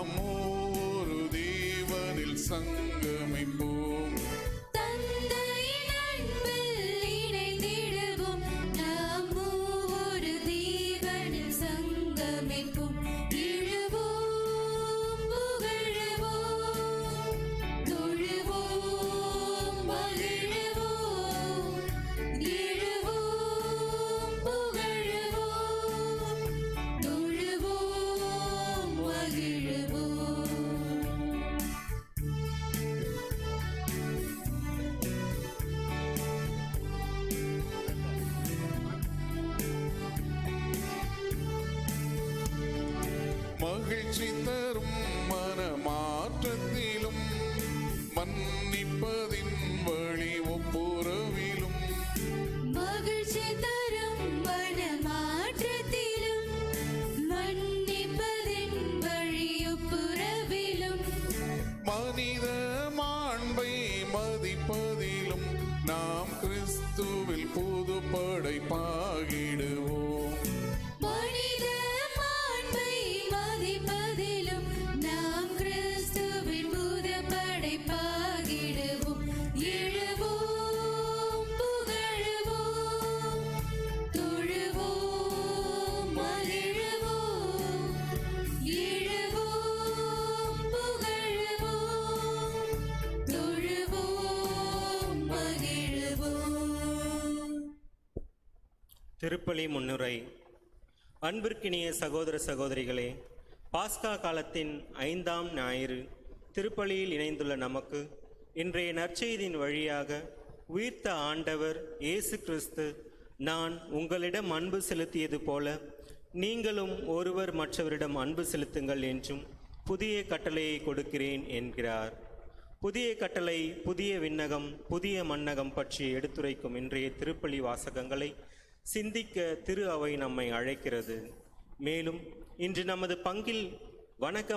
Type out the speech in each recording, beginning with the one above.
நாம் ஒரு தேவனில் சங்கமிப்போம். தந்தையின் அன்பில் இணைந்திடுவோம். நாம் ஒரு தேவனில் சங்கமிப்போம். இழுவோம், புகழுவோம், தொழுவோம், மகிழுவோம். இழுவோம், புகழுவோம், தொழுவோம், மகிழுவோம். மகிழ்ச்சி தரும் மனமாற்றத்திலும் மன்னிப்பதின் வழி ஒப்புரவிலும் மகிழ்ச்சி தரும் மனமாற்றத்திலும் மன்னிப்பதின் வழியொப்புரவிலும் மனித மாண்பை மதிப்பதிலும் நாம் கிறிஸ்துவில் புது படைப்பாகிடுவோம். மனித மாண்பை மதிப்பதிலும் நாம் கிறிஸ்துவின் புது படைப்பாகிடுவோம். எழுவோம், புகழுவோம், தொழுவோம், மகிழுவோம். எழுவோம், புகழுவோம், தொழுவோம், மகிழுவோம். திருப்பலி முன்னுரை. அன்பிற்கினிய சகோதர சகோதரிகளே, பாஸ்கா காலத்தின் 5ஆம் ஞாயிறு திருப்பலியில் இணைந்துள்ள நமக்கு இன்றைய நற்செய்தியின் வழியாக உயிர்த்த ஆண்டவர் இயேசு கிறிஸ்து, நான் உங்களிடம் அன்பு செலுத்தியது போல நீங்களும் ஒருவர் மற்றவரிடம் அன்பு செலுத்துங்கள் என்றும் புதிய கட்டளையை கொடுக்கிறேன் என்கிறார். புதிய கட்டளை, புதிய விண்ணகம், புதிய மண்ணகம் பற்றி எடுத்துரைக்கும் இன்றைய திருப்பலி வாசகங்களை சிந்திக்க திரு அவை நம்மை அழைக்கிறது. மேலும் இன்று நமது பங்கில் வணக்க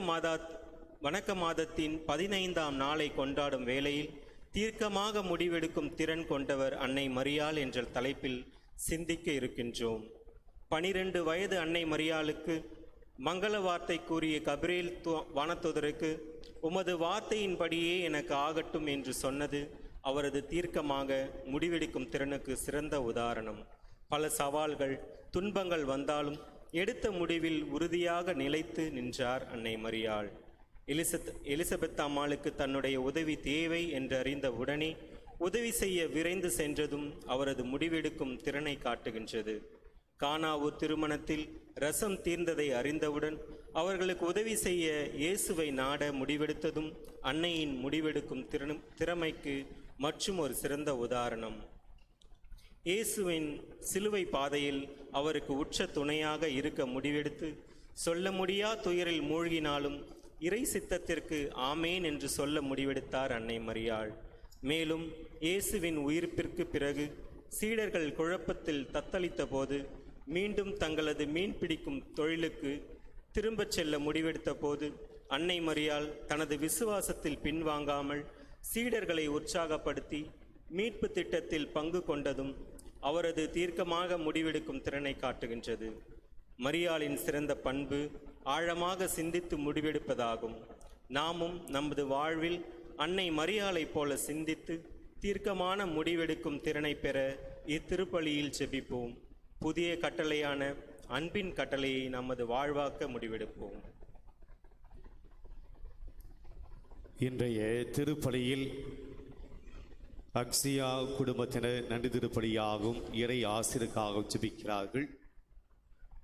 மாதத்தின் 15ஆம் நாளை கொண்டாடும் வேளையில் தீர்க்கமாக முடிவெடுக்கும் திறன் கொண்டவர் அன்னை மரியாள் என்ற தலைப்பில் சிந்திக்க இருக்கின்றோம். 12 வயது அன்னை மரியாளுக்கு மங்கள வார்த்தை கூறிய கபிரேல் வானதூதருக்கு உமது வார்த்தையின்படியே எனக்கு ஆகட்டும் என்று சொன்னது அவரது தீர்க்கமாக முடிவெடுக்கும் திறனுக்கு சிறந்த உதாரணம். பல சவால்கள், துன்பங்கள் வந்தாலும் எடுத்த முடிவில் உறுதியாக நிலைத்து நின்றார் அன்னை மரியாள். எலிசபெத் அம்மாளுக்கு தன்னுடைய உதவி தேவை என்று அறிந்த உடனே உதவி செய்ய விரைந்து சென்றதும் அவரது முடிவெடுக்கும் திறனை காட்டுகின்றது. கானாவூர் திருமணத்தில் ரசம் தீர்ந்ததை அறிந்தவுடன் அவர்களுக்கு உதவி செய்ய இயேசுவை நாட முடிவெடுத்ததும் அன்னையின் முடிவெடுக்கும் திறமைக்கு மற்றும் ஒரு சிறந்த உதாரணம். இயேசுவின் சிலுவை பாதையில் அவருக்கு உற்ற துணையாக இருக்க முடிவெடுத்து சொல்ல முடியா துயரில் மூழ்கினாலும் இறை சித்தத்திற்கு ஆமேன் என்று சொல்ல முடிவெடுத்தார் அன்னை மரியாள். மேலும் இயேசுவின் உயிர்ப்பிற்கு பிறகு சீடர்கள் குழப்பத்தில் தத்தளித்த போது மீண்டும் தங்களது மீன் பிடிக்கும் தொழிலுக்கு திரும்பச் செல்ல முடிவெடுத்த போது அன்னை மரியாள் தனது விசுவாசத்தில் பின்வாங்காமல் சீடர்களை உற்சாகப்படுத்தி மீட்பு திட்டத்தில் பங்கு கொண்டதும் அவரது தீர்க்கமாக முடிவெடுக்கும் திறனை காட்டுகின்றது. மரியாளின் சிறந்த பண்பு ஆழமாக சிந்தித்து முடிவெடுப்பதாகும். நாமும் நமது வாழ்வில் அன்னை மரியாளைப் போல சிந்தித்து தீர்க்கமான முடிவெடுக்கும் திறனை பெற இத்திருப்பலியில் ஜெபிப்போம். புதிய கட்டளையான அன்பின் கட்டளையை நமது வாழ்வாக்க முடிவெடுப்போம். இன்றைய திருப்பலியில் அக்ஸியா குடும்பத்தினர் நன்றி திருப்பலியாகவும் இறை ஆசிரியருக்காகவும் ஜெபிக்கிறார்கள்.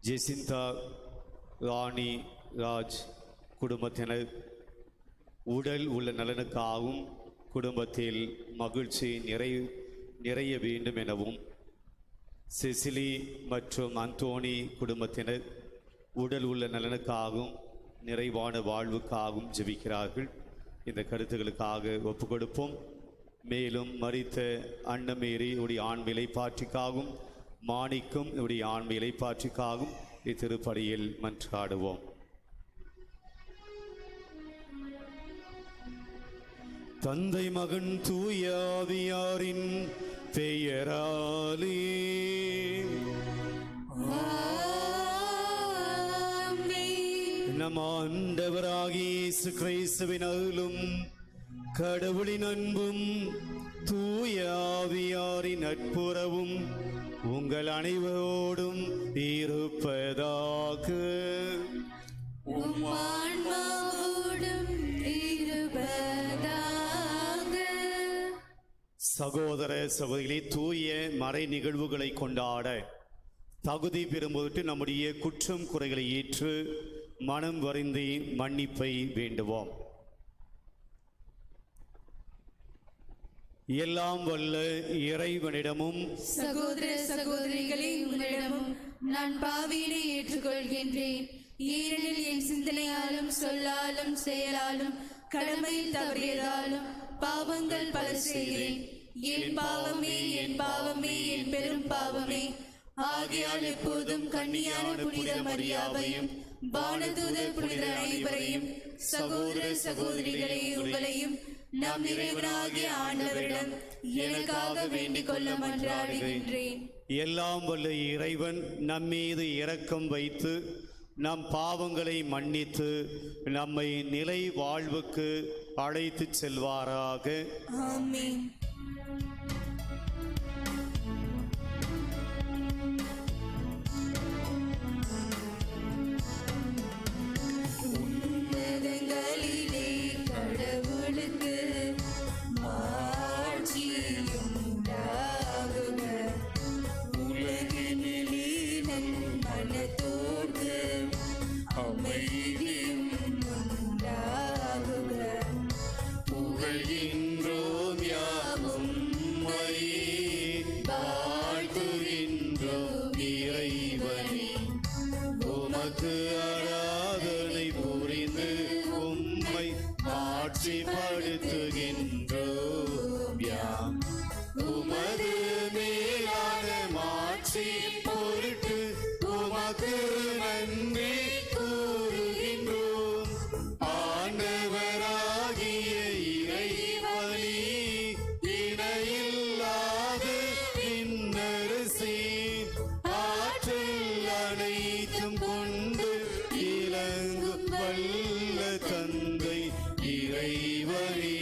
ஜெசிந்தா ராணி ராஜ் குடும்பத்தினர் உடல் உள்ள நலனுக்காகவும் குடும்பத்தில் மகிழ்ச்சி நிறைய வேண்டும் எனவும், செசிலி மற்றும் அந்தோனி குடும்பத்தினர் உடல் உள்ள நலனுக்காகவும் நிறைவான வாழ்வுக்காகவும் ஜெபிக்கிறார்கள். இந்த கருத்துக்களுக்காக ஒப்பு கொடுப்போம். மேலும் மரித்த அன்னமேரி உடைய ஆண்மையை பாற்றிக்காகவும் மாணிக்கும் இவருடைய ஆண்மையை பாற்றிக்காகவும் இத்திருப்பலியில் மன்றாடுவோம். தந்தை மகன் தூய ஆவியாரின் பெயராலே நம் ஆண்டவராகிய இயேசு கிறிஸ்துவின் அருளும் கடவுளின் அன்பும் தூய ஆவியாரின் நட்புறவும் உங்கள் அனைவரோடும் இருப்பதாக. உம் ஆன்மாவோடும் இருப்பதாக. சகோதர சகோதரிகளே, தூய மறை நிகழ்வுகளை கொண்டாட தகுதி பெறும்போது நம்முடைய குற்றம் குறைகளை ஏற்று மனம் வருந்தி மன்னிப்பை வேண்டுவோம். எல்லாம் வல்ல இறைவனிடமும் சகோதர சகோதரிகளே, உங்களிடமும் நான் பாவியினை ஏற்றுக்கொள்கின்றேன். ஏனெனில் என் சிந்தனையாலும் சொல்லாலும் செயலாலும் கடமையில் தவறியதாலும் பாவங்கள் பல செய்கிறேன். என் பாவமே, என் பாவமே, என் பெரும் பாவமே. ஆகையால் எப்போதும் கன்னியான புனித மரியாவையும் வானதூதர் புனிதர் அனைவரையும் சகோதர சகோதரிகளே உங்களையும் நம் இறைவனாகிய ஆண்டவரிடம் எனக்காக வேண்டிக் கொள்ள மன்றாடுகின்றேன். எல்லாம் வல்ல இறைவன் நம்மீது இரக்கம் வைத்து நம் பாவங்களை மன்னித்து நம்மை நிலை வாழ்வுக்கு அழைத்து செல்வாராக. ஆமென். உன்னதங்களிலே கடவுளுக்கு மாட்சியும் உண்டாகுக. உலகினிலே நன் மனத்தோர்க்கு அமைதியும் உண்டாகுக. புகழ்கின்றோம் யாவும் உம்மையே, வாழ்த்துகின்றோம் இறைவனே. உமக்கு ஆராதனை புரிந்து உம்மை ஆட்சிப்படுத்துகின்றோம் யாம். உமது மேலான மாட்சி பொருட்டு உமக்கு நன்றி கூறுகின்றோம். ஆண்டவராகிய இறைவனே, இணையில்லாத விண்ணரசே, ஆற்றல் அனைத்தும் கொண்டு இலங்கும் வல்ல தந்தை இறைவனே,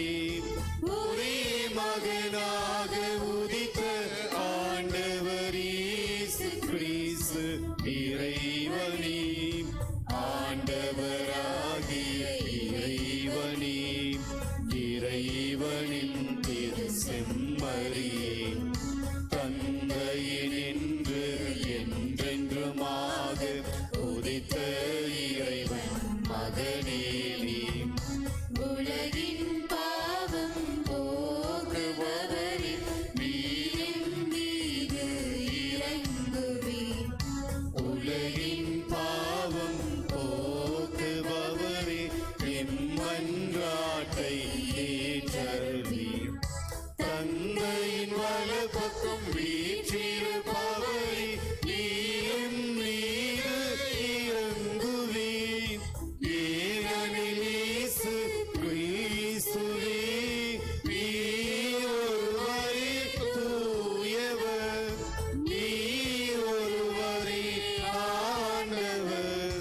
ஒரே மகனாக உதித்த ஆண்டவர் இயேசு கிறிஸ்து இறைவனே, ஆண்டவராகிய இறைவனே, இறைவனின் திரு செம்மறியே, தந்தையினின்று என்றென்றுமாக உதித்த இறைவன் மகனே நீ. உலகின் பாவம் போக்குபவரே, நீரின் மீது இறங்குவீர். உலகின் பாவம் போக்குபவரே, எம்மன்றாட்டை ஏற்றருளீர். தந்தையின் வலப்பக்கம் வீற்றிருப்பவரே, நீயும் மீது இறங்குவீர். ஏனெனில் இயேசு கிறிஸ்துவே, நீர் ஒருவரே தூயவர், நீர் ஒருவரே ஆண்டவர்,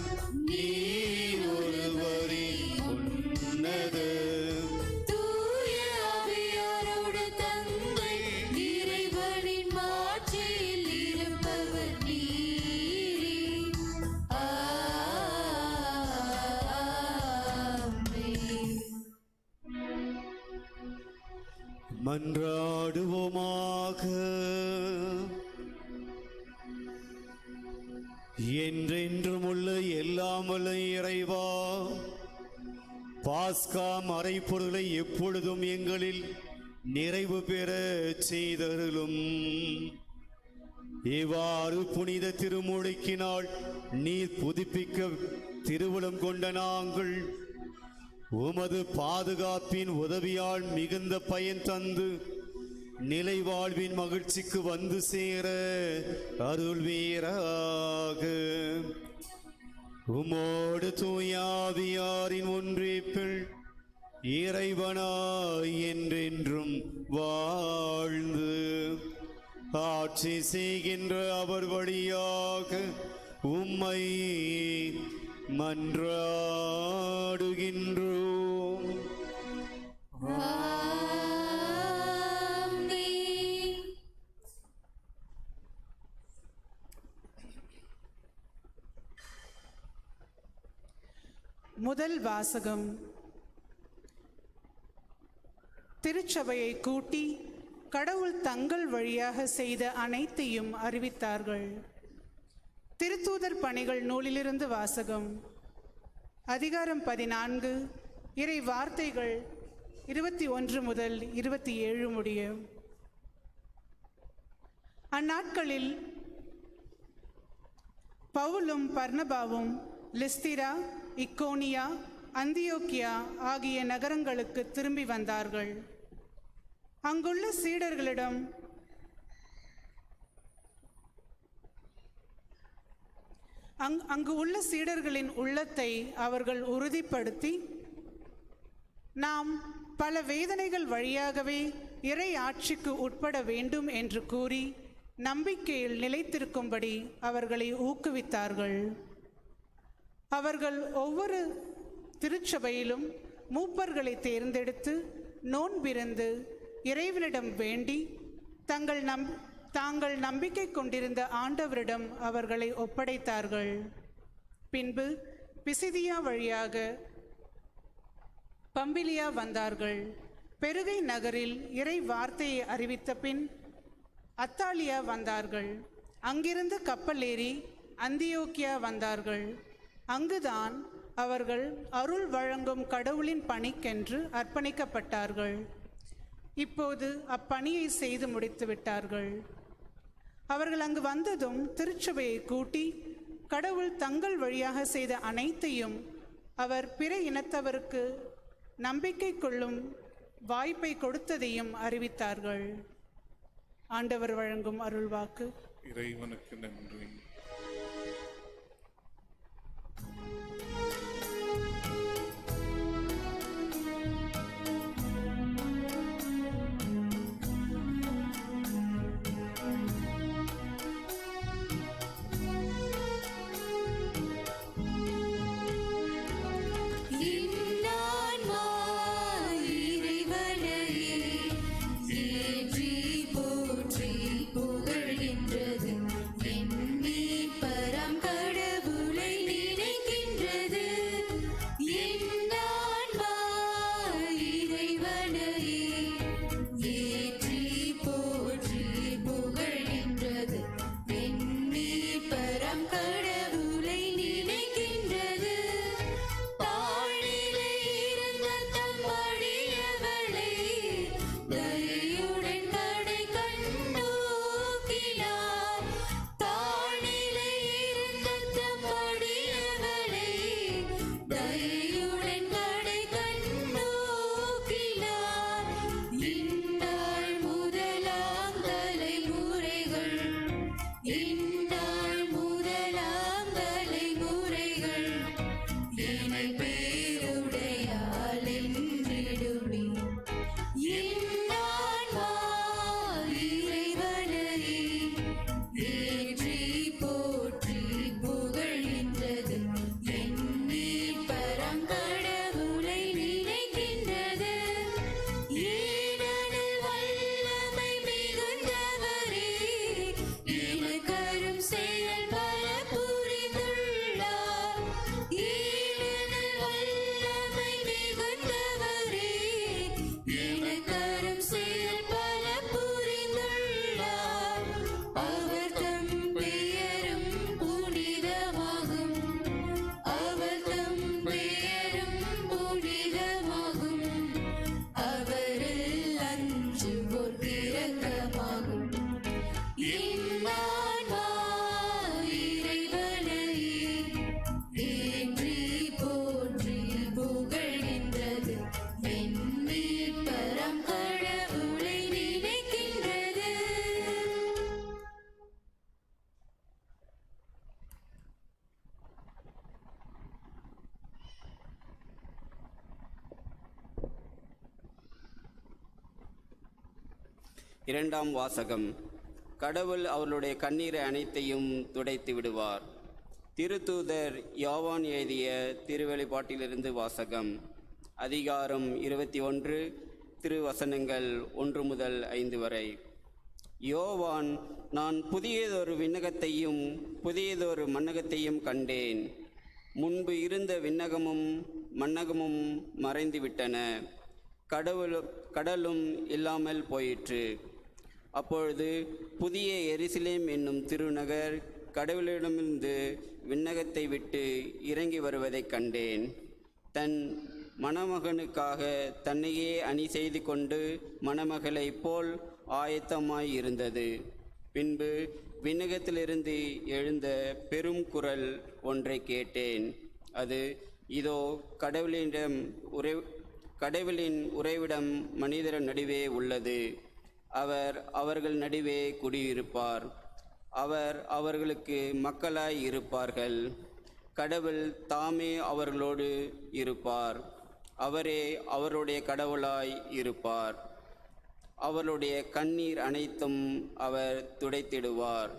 நீர் ஒருவரே உன்னதர். தூய ஆவியாரோடு தந்தை இறைவனின் மாட்சியில் இருப்பவர் நீரே. ஆமென். மன்றாடுவோமாக. என்றென்றும் உள்ள எல்லாம் வல்ல இறைவா, பாஸ்கா மறைப்பொருளை எப்பொழுதும் எங்களில் நிறைவு பெற செய்தருளும். இவ்வாறு புனித திருமுழுக்கினால் நீர் புதுப்பிக்க திருவுளம் கொண்ட நாங்கள் உமது பாதுகாப்பின் உதவியால் மிகுந்த பயன் தந்து நிலை வாழ்வின் மகிழ்ச்சிக்கு வந்து சேர அருள்வீராக. உமோடு தூயாவியாரின் ஒன்றிப்பில் இறைவனாய் என்றென்றும் வாழ்ந்து ஆட்சி செய்கின்ற அவர் வழியாக உம்மை மன்றாடுகின்றோம். ஆமென். முதல் வாசகம். திருச்சபையை கூட்டி கடவுள் தங்கள் வழியாக செய்த அனைத்தையும் அறிவித்தார்கள். திருத்தூதர் பணிகள் நூலிலிருந்து வாசகம். அதிகாரம் 14, இறை வார்த்தைகள் 21 முதல் 27 முடிய. அந்நாட்களில் பவுலும் பர்னபாவும் லிஸ்திரா, இக்கோனியா, அந்தியோக்கியா ஆகிய நகரங்களுக்கு திரும்பி வந்தார்கள். அங்குள்ள சீடர்களிடம் அங்கு உள்ள சீடர்களின் உள்ளத்தை அவர்கள் உறுதிப்படுத்தி, நாம் பல வேதனைகள் வழியாகவே இறை ஆட்சிக்கு உட்பட வேண்டும் என்று கூறி நம்பிக்கையில் நிலைத்திருக்கும்படி அவர்களை ஊக்குவித்தார்கள். அவர்கள் ஒவ்வொரு திருச்சபையிலும் மூப்பர்களை தேர்ந்தெடுத்து நோன்பிருந்து இறைவனிடம் வேண்டி தாங்கள் நம்பிக்கை கொண்டிருந்த ஆண்டவரிடம் அவர்களை ஒப்படைத்தார்கள். பின்பு பிசிதியா வழியாக பம்பிலியா வந்தார்கள். பெருகை நகரில் இறை வார்த்தையை அறிவித்த பின் அத்தாலியா வந்தார்கள். அங்கிருந்து கப்பல் ஏறி அந்தியோக்கியா வந்தார்கள். அங்குதான் அவர்கள் அருள் வழங்கும் கடவுளின் பணிக்கென்று அர்ப்பணிக்கப்பட்டார்கள். இப்போது அப்பணியை செய்து முடித்து விட்டார்கள். அவர்கள் அங்கு வந்ததும் திருச்சபையை கூட்டி கடவுள் தங்கள் வழியாக செய்த அனைத்தையும் அவர் பிற இனத்தவருக்கு நம்பிக்கை கொள்ளும் வாய்ப்பை கொடுத்ததையும் அறிவித்தார்கள். ஆண்டவர் வழங்கும் அருள்வாக்கு. இறைவனுக்கு நன்றி. இன்னான்மா இறைவனையே ஏற்றி போற்றி புகழ்கின்றது. என் மீட்பராம் கடவுளை நினைக்கின்றது. இன்னான்மா இறைவனையே ஏற்றி போற்றி புகழ்கின்றது. என் மீட்பராம் கடவுளை நினைக்கின்றது. தாழிலே இருந்த தம்மடியவளை தயையுடன் கடை கண்ணோக்கினார். தாழிலே இருந்த தம்மடியவளை தயையுடன் கடை கண்ணோக்கினார். இந்நாள் முதலாம் தலைமுறைகள் என்னை பேருடையாள் என்றிடுமே. இன்னான்மா இறைவனையே ஏற்றி போற்றி புகழ்கின்றது. என் மீட்பராம் கடவுளை நினைக்கின்றது. ஏனெனில் வல்லமை மிகுந்தவரே எனக்கரும் செயல் பல புரிந்துள்ளார். ஏனெனில் வல்லமை மிகுந்தவரே எனக்கரும் செயல் பல புரிந்துள்ளார். அவர் தம் பெயரும் புனிதமாகும். அவர் தம் பெயரும் புனிதமாகும். அவரில் அஞ்சுவோர் இரக்கமாகும். இன்னான்மா இறைவனையே ஏற்றி போற்றி புகழ்கின்றது. என் மீட்பராம் கடவுளை நினைக்கின்றது. இரண்டாம் வாசகம். கடவுள் அவர்களுடைய கண்ணீரை அனைத்தையும் துடைத்து விடுவார். திருத்தூதர் யோவான் எழுதிய திருவெளிப்பாட்டிலிருந்து வாசகம். அதிகாரம் 21, திருவசனங்கள் 1 முதல் 5 வரை. யோவான், நான் புதியதொரு விண்ணகத்தையும் புதியதொரு மண்ணகத்தையும் கண்டேன். முன்பு இருந்த விண்ணகமும் மண்ணகமும் மறைந்துவிட்டன, கடலும் இல்லாமல் போயிற்று. அப்பொழுது புதிய எருசலேம் என்னும் திருநகர் கடவுளிடமிருந்து விண்ணகத்தை விட்டு இறங்கி வருவதைக் கண்டேன். தன் மணமகனுக்காக தன்னையே அணி செய்து கொண்டு மணமகளைப் போல் ஆயத்தமாய் இருந்தது. பின்பு விண்ணகத்திலிருந்து எழுந்த பெரும் குரல் ஒன்றை கேட்டேன். அது, இதோ கடவுளின் உறைவிடம் மனிதர் நடுவே உள்ளது. அவர் அவர்கள் நடுவே குடியிருப்பார். அவர் அவர்களுக்கு மக்களாய் இருப்பார்கள். கடவுள் தாமே அவர்களோடு இருப்பார். அவரே அவருடைய கடவுளாய் இருப்பார். அவருடைய கண்ணீர் அனைத்தும் அவர் துடைத்திடுவார்.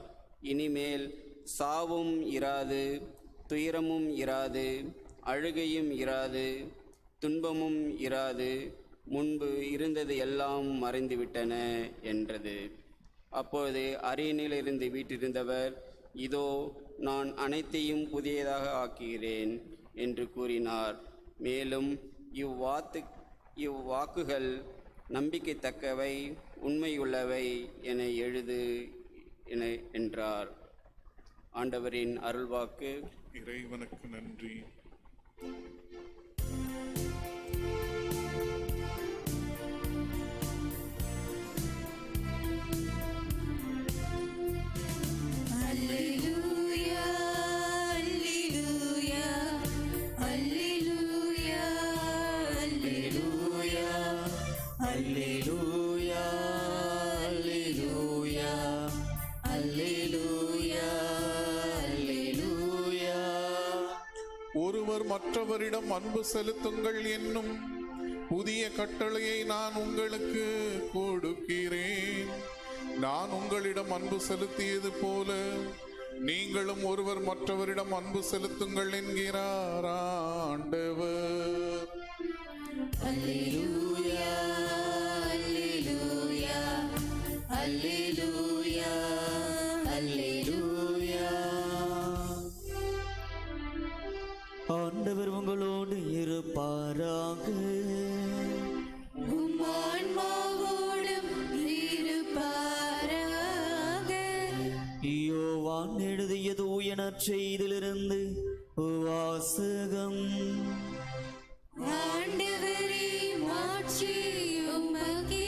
இனிமேல் சாவும் இராது, துயரமும் இராது, அழுகையும் இராது, துன்பமும் இராது. முன்பு இருந்தது எல்லாம் மறைந்துவிட்டன என்றது. அப்பொழுது அரியணையிலிருந்து வீற்றிருந்தவர், இதோ நான் அனைத்தையும் புதியதாக ஆக்குகிறேன் என்று கூறினார். மேலும் இவ்வாக்குகள் நம்பிக்கைத்தக்கவை, உண்மையுள்ளவை என எழுது என்றார். ஆண்டவரின் அருள்வாக்கு. இறைவனுக்கு நன்றி. அல்லேலூயா, அல்லேலூயா, அல்லேலூயா, அல்லேலூயா, அல்லேலூயா, அல்லேலூயா, அல்லேலூயா. ஒருவர் மற்றவரிடம் அன்பு செலுத்துங்கள் என்னும் புதிய கட்டளையை நான் உங்களுக்கு கொடுக்கிறேன். நான் உங்களிடம் அன்பு செலுத்தியது போல நீங்களும் ஒருவர் மற்றவரிடம் அன்பு செலுத்துங்கள் என்கிறார் ஆண்டவர். அல்லேலூயா, அல்லேலூயா, அல்லேலூயா, அல்லேலூயா. ஆண்டவர் உங்களோடு இருப்பாராக. உம் ஆன்மாவோடும் இருப்பாராக. யோவான் எழுதிய தூய நற்செய்தியிலிருந்து வாசகம். ஆண்டவரே, மாட்சி உமக்கே.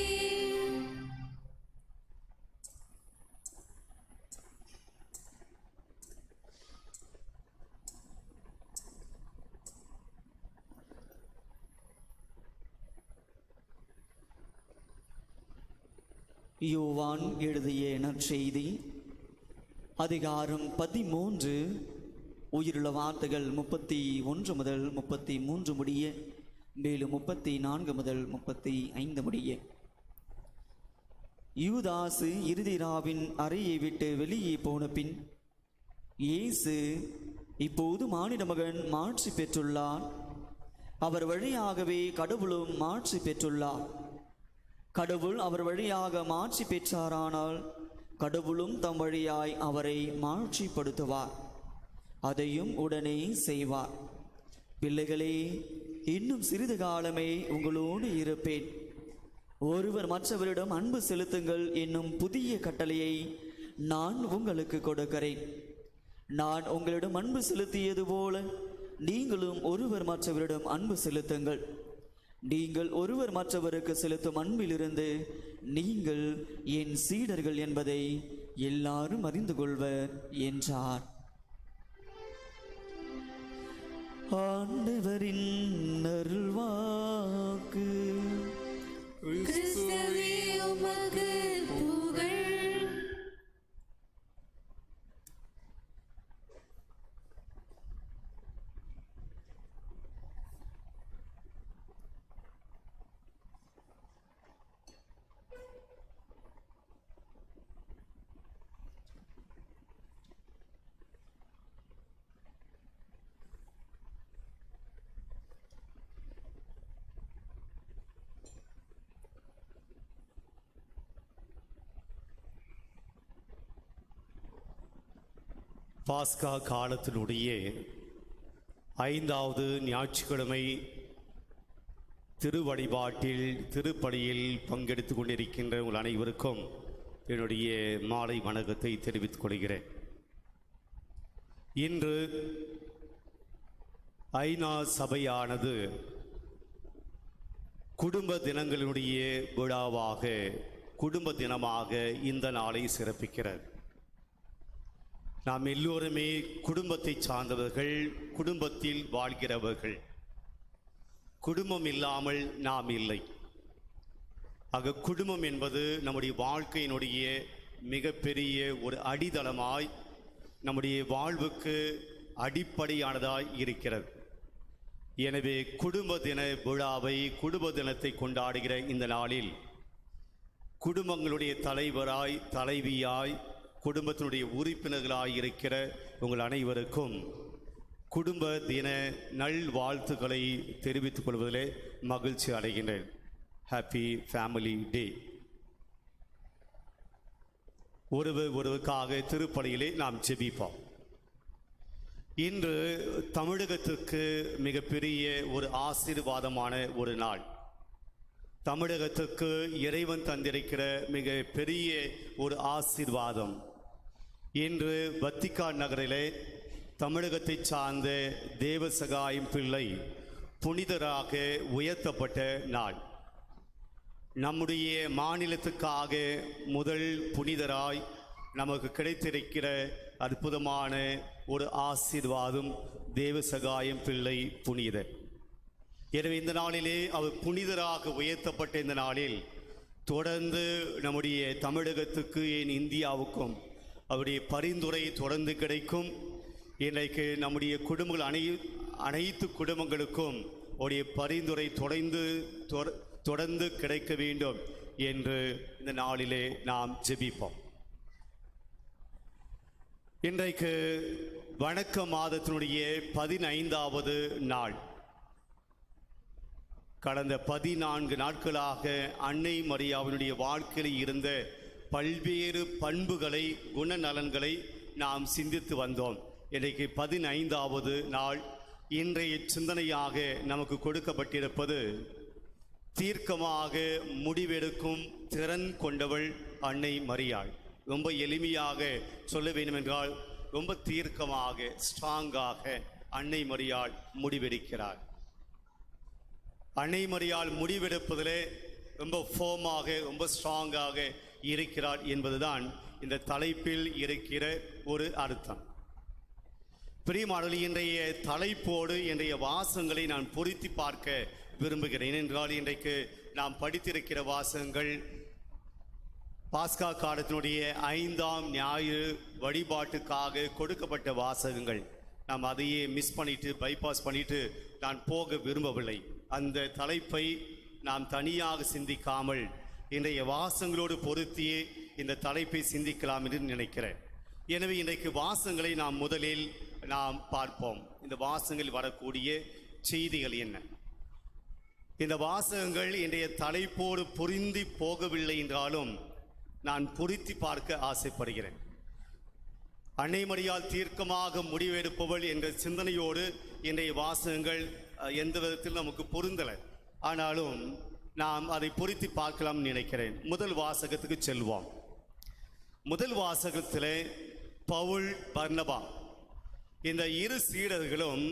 யோவான் எழுதிய நற்செய்தி அதிகாரம் 13, உயிருள்ள வார்த்தைகள் 31 முதல் 33 முடிய, மேலும் 34 முதல் 35 முடிய. யூதாசு இறுதி ராவின் அறையை விட்டு வெளியே போன பின், இயேசு, இப்போது மானிட மகன் மாட்சி பெற்றுள்ளார், அவர் வழியாகவே கடவுளும் மாட்சி பெற்றுள்ளார். கடவுள் அவர் வழியாக மாட்சி பெற்றாரானால் கடவுளும் தம் வழியாய் அவரை மாட்சிப்படுத்துவார். அதையும் உடனே செய்வார். பிள்ளைகளே, இன்னும் சிறிது காலமே உங்களோடு இருப்பேன். ஒருவர் மற்றவரிடம் அன்பு செலுத்துங்கள் என்னும் புதிய கட்டளையை நான் உங்களுக்கு கொடுக்கிறேன். நான் உங்களிடம் அன்பு செலுத்தியது போல நீங்களும் ஒருவர் மற்றவரிடம் அன்பு செலுத்துங்கள். நீங்கள் ஒருவர் மற்றவருக்கு செலுத்தும் அன்பிலிருந்து நீங்கள் என் சீடர்கள் என்பதை எல்லாரும் அறிந்து கொள்வர் என்றார். ஆண்டவரின் அருள்வாக்கு. கிறிஸ்துவே, உமக்கு புகழ். பாஸ்கா காலத்தினுடைய 5வது ஞாயிற்றுக்கிழமை திருவழிபாட்டில் திருப்பலியில் பங்கெடுத்து கொண்டிருக்கின்ற உங்கள் அனைவருக்கும் என்னுடைய மாலை வணக்கத்தை தெரிவித்துக் கொள்கிறேன். இன்று ஐநா சபையானது குடும்ப தினங்களுடைய விழாவாக, குடும்ப தினமாக இந்த நாளை சிறப்பிக்கிறது. நாம் எல்லோருமே குடும்பத்தை சார்ந்தவர்கள், குடும்பத்தில் வாழ்கிறவர்கள். குடும்பம் இல்லாமல் நாம் இல்லை. ஆக குடும்பம் என்பது நம்முடைய வாழ்க்கையினுடைய மிகப்பெரிய ஒரு அடித்தளமாய், நம்முடைய வாழ்வுக்கு அடிப்படையானதாய் இருக்கிறது. எனவே குடும்ப தின விழாவை, குடும்ப தினத்தை கொண்டாடுகிற இந்த நாளில் குடும்பங்களுடைய தலைவராய், தலைவியாய், குடும்பத்தினுடைய உறுப்பினர்களாய் இருக்கிற உங்கள் அனைவருக்கும் குடும்ப தின நல்வாழ்த்துக்களை தெரிவித்துக் கொள்வதிலே மகிழ்ச்சி அடைகின்றேன். Happy family day. ஒருவருக்காக திருப்பலியிலே நாம் ஜெபிப்போம். இன்று தமிழகத்துக்கு மிகப்பெரிய ஒரு ஆசீர்வாதமான ஒரு நாள். தமிழகத்துக்கு இறைவன் தந்திருக்கிற மிக பெரிய ஒரு ஆசீர்வாதம். இன்று வத்திக்கான் நகரிலே தமிழகத்தை சார்ந்த தேவசகாயம் பிள்ளை புனிதராக உயர்த்தப்பட்ட நாள். நம்முடைய மாநிலத்துக்காக முதல் புனிதராய் நமக்கு கிடைத்திருக்கிற அற்புதமான ஒரு ஆசீர்வாதம் தேவசகாயம் பிள்ளை புனிதர். எனவே இந்த நாளிலே அவர் புனிதராக உயர்த்தப்பட்ட இந்த நாளில் தொடர்ந்து நம்முடைய தமிழகத்துக்கு, ஏன் இந்தியாவுக்கும் அவருடைய பரிந்துரை தொடர்ந்து கிடைக்கும். இன்றைக்கு நம்முடைய குடும்பங்கள் அனைத்து குடும்பங்களுக்கும் அவருடைய பரிந்துரை தொடர்ந்து கிடைக்க வேண்டும் என்று இந்த நாளிலே நாம் ஜெபிப்போம். இன்றைக்கு வணக்க மாதத்தினுடைய 15வது நாள். கடந்த 14 நாட்களாக அன்னை மரியாவினுடைய வாழ்க்கையில் இருந்த பல்வேறு பண்புகளை, குணநலன்களை நாம் சிந்தித்து வந்தோம். இன்றைக்கு 15வது நாள். இன்றைய சிந்தனையாக நமக்கு கொடுக்கப்பட்டிருப்பது, தீர்க்கமாக முடிவெடுக்கும் திறன் கொண்டவள் அன்னை மரியாள். ரொம்ப எளிமையாக சொல்ல வேண்டுமென்றால், ரொம்ப தீர்க்கமாக, ஸ்ட்ராங்காக அன்னை மரியாள் முடிவெடுக்கிறார். அன்னை மரியாள் முடிவெடுப்பதிலே ரொம்ப ஃபோமாக, ரொம்ப ஸ்ட்ராங்காக இருக்கிறார் என்பதுதான் இந்த தலைப்பில் இருக்கிற ஒரு அர்த்தம். பிரியமானவர்களே, இன்றைய தலைப்போடு இன்றைய வாசகங்களை நான் பொருத்தி பார்க்க விரும்புகிறேன். என்றால் இன்றைக்கு நாம் படித்திருக்கிற வாசகங்கள் பாஸ்கா காலத்தினுடைய 5ஆம் ஞாயிறு வழிபாட்டுக்காக கொடுக்கப்பட்ட வாசகங்கள். நாம் அதையே மிஸ் பண்ணிட்டு, பைபாஸ் பண்ணிட்டு நான் போக விரும்பவில்லை. அந்த தலைப்பை நாம் தனியாக சிந்திக்காமல் இன்றைய வாசகங்களோடு பொருத்தியே இந்த தலைப்பை சிந்திக்கலாம் என்று நினைக்கிறேன். எனவே இன்றைக்கு வாசகங்களை முதலில் நாம் பார்ப்போம். இந்த வாசகங்களில் வரக்கூடிய செய்திகள் என்ன? இந்த வாசகங்கள் இன்றைய தலைப்போடு பொருந்தி போகவில்லை என்றாலும் நான் பொருத்தி பார்க்க ஆசைப்படுகிறேன். அன்னை மரியாள் தீர்க்கமாக முடிவெடுப்பவள் என்ற சிந்தனையோடு இன்றைய வாசகங்கள் எந்த விதத்தில் நமக்கு பொருந்தலை. ஆனாலும் நாம் அதை பொருத்தி பார்க்கலாம் நினைக்கிறேன். முதல் வாசகத்துக்கு செல்வோம். முதல் வாசகத்தில் பவுல், பர்னபா இந்த இரு சீடர்களும்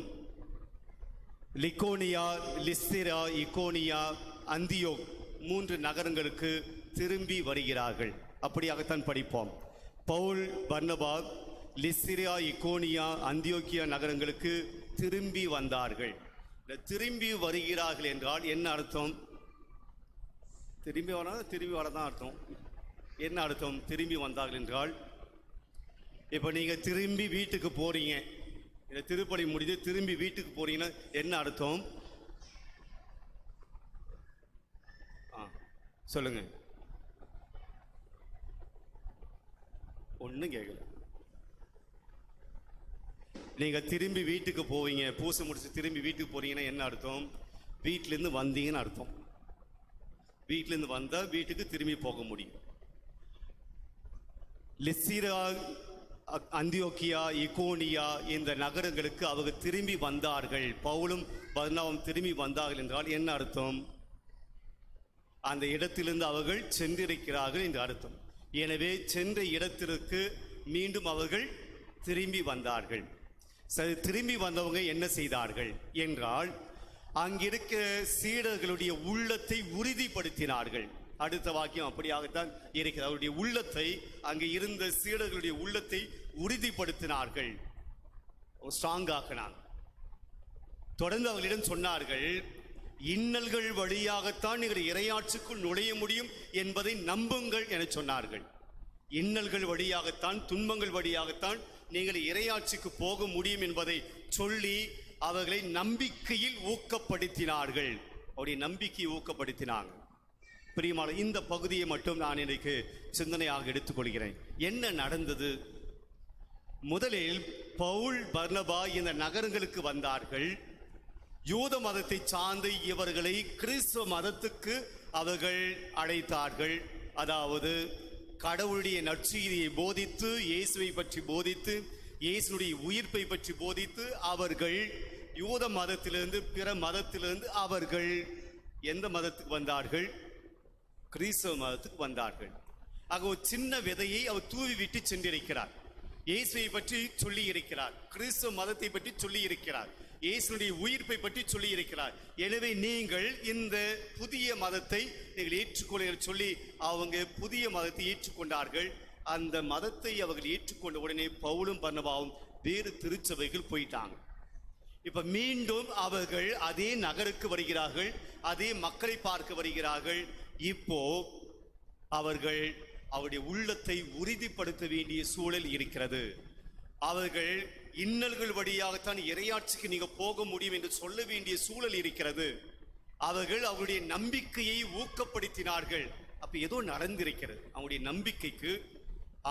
லிக்கோனியா, லிஸ்திரா, இக்கோனியா, அந்தியோக் 3 நகரங்களுக்கு திரும்பி வருகிறார்கள். அப்படியாகத்தான் படிப்போம். பவுல், பர்னபா லிஸ்திரா, இக்கோனியா, அந்தியோக்கியா நகரங்களுக்கு திரும்பி வந்தார்கள். இந்த திரும்பி வருகிறார்கள் என்றால் என்ன அர்த்தம்? திரும்பி வரதான் அர்த்தம். என்ன அர்த்தம் திரும்பி வந்தார்கள் என்றால்? இப்போ நீங்கள் திரும்பி வீட்டுக்கு போறீங்க, இந்த திருப்பலி முடிஞ்சு திரும்பி வீட்டுக்கு போறீங்கன்னா என்ன அர்த்தம்? சொல்லுங்க. ஒன்றும் கேட்கல. நீங்கள் திரும்பி வீட்டுக்கு போவீங்க, பூசை முடிச்சு திரும்பி வீட்டுக்கு போறீங்கன்னா என்ன அர்த்தம்? வீட்டிலேருந்து வந்தீங்கன்னு அர்த்தம். வீட்டிலேருந்து வந்தால் வீட்டுக்கு திரும்பி போக முடியும். லிஸ்திரா, அந்தியோக்கியா, இக்கோனியா இந்த நகரங்களுக்கு அவங்க திரும்பி வந்தார்கள். பவுலும் பர்னபாவும் திரும்பி வந்தார்கள் என்றால் என்ன அர்த்தம்? அந்த இடத்திலிருந்து அவர்கள் சென்றிருக்கிறார்கள் என்று அர்த்தம். எனவே சென்ற இடத்திற்கு மீண்டும் அவர்கள் திரும்பி வந்தார்கள். சரி, திரும்பி வந்தவங்க என்ன செய்தார்கள் என்றால் அங்கிருக்க சீடர்களுடைய உள்ளத்தை உறுதிப்படுத்தினார்கள். அடுத்த வாக்கியம் அப்படியாகத்தான் இருக்கிறது. அவருடைய உள்ளத்தை, அங்கு இருந்த சீடர்களுடைய உள்ளத்தை உறுதிப்படுத்தினார்கள், ஸ்ட்ராங் ஆக்கினாங்க. தொடர்ந்து அவர்களிடம் சொன்னார்கள், இன்னல்கள் வழியாகத்தான் நீங்கள் இறையாட்சிக்குள் நுழைய முடியும் என்பதை நம்புங்கள் என சொன்னார்கள். இன்னல்கள் வழியாகத்தான், துன்பங்கள் வழியாகத்தான் நீங்கள் இறையாட்சிக்கு போக முடியும் என்பதை சொல்லி அவர்களை நம்பிக்கையில் ஊக்கப்படுத்தினார்கள். அவருடைய நம்பிக்கையை ஊக்கப்படுத்தினாங்க. பிரியமான, இந்த பகுதியை மட்டும் நான் இன்னைக்கு சிந்தனையாக எடுத்துக்கொள்கிறேன். என்ன நடந்தது? முதலில் பவுல், பர்னபா இந்த நகரங்களுக்கு வந்தார்கள். யூத மதத்தை சார்ந்து இவர்களை கிறிஸ்துவ மதத்துக்கு அவர்கள் அழைத்தார்கள். அதாவது கடவுளுடைய நற்செய்தியை போதித்து, இயேசுவை பற்றி போதித்து, இயேசுடைய உயிர்ப்பை பற்றி போதித்து அவர்கள் யூத மதத்திலிருந்து, பிற மதத்திலிருந்து அவர்கள் எந்த மதத்துக்கு வந்தார்கள்? கிறிஸ்தவ மதத்துக்கு வந்தார்கள். ஆக ஒரு சின்ன விதையை அவர் தூவி விட்டு சென்றிருக்கிறார். இயேசுவை பற்றி சொல்லி இருக்கிறார், கிறிஸ்தவ மதத்தை பற்றி சொல்லி இருக்கிறார், இயேசுடைய உயிர்ப்பை பற்றி சொல்லி இருக்கிறார். எனவே நீங்கள் இந்த புதிய மதத்தை நீங்கள் ஏற்றுக்கொள்ள சொல்லி அவங்க புதிய மதத்தை ஏற்றுக்கொண்டார்கள். அந்த மதத்தை அவர்கள் ஏற்றுக்கொண்ட உடனே பவுலும் பர்னபாவும் வேறு திருச்சபைகள் போயிட்டாங்க. இப்ப மீண்டும் அவர்கள் அதே நகருக்கு வருகிறார்கள், அதே மக்களை பார்க்க வருகிறார்கள். இப்போ அவர்கள் அவருடைய உள்ளத்தை உறுதிப்படுத்த வேண்டிய சூழல் இருக்கிறது. அவர்கள் இன்னல்கள் வழியாகத்தான் இறையாட்சிக்கு நீங்க போக முடியும் என்று சொல்ல வேண்டிய சூழல் இருக்கிறது. அவர்கள் அவருடைய நம்பிக்கையை ஊக்கப்படுத்தினார்கள். அப்ப ஏதோ நடந்திருக்கிறது, அவருடைய நம்பிக்கைக்கு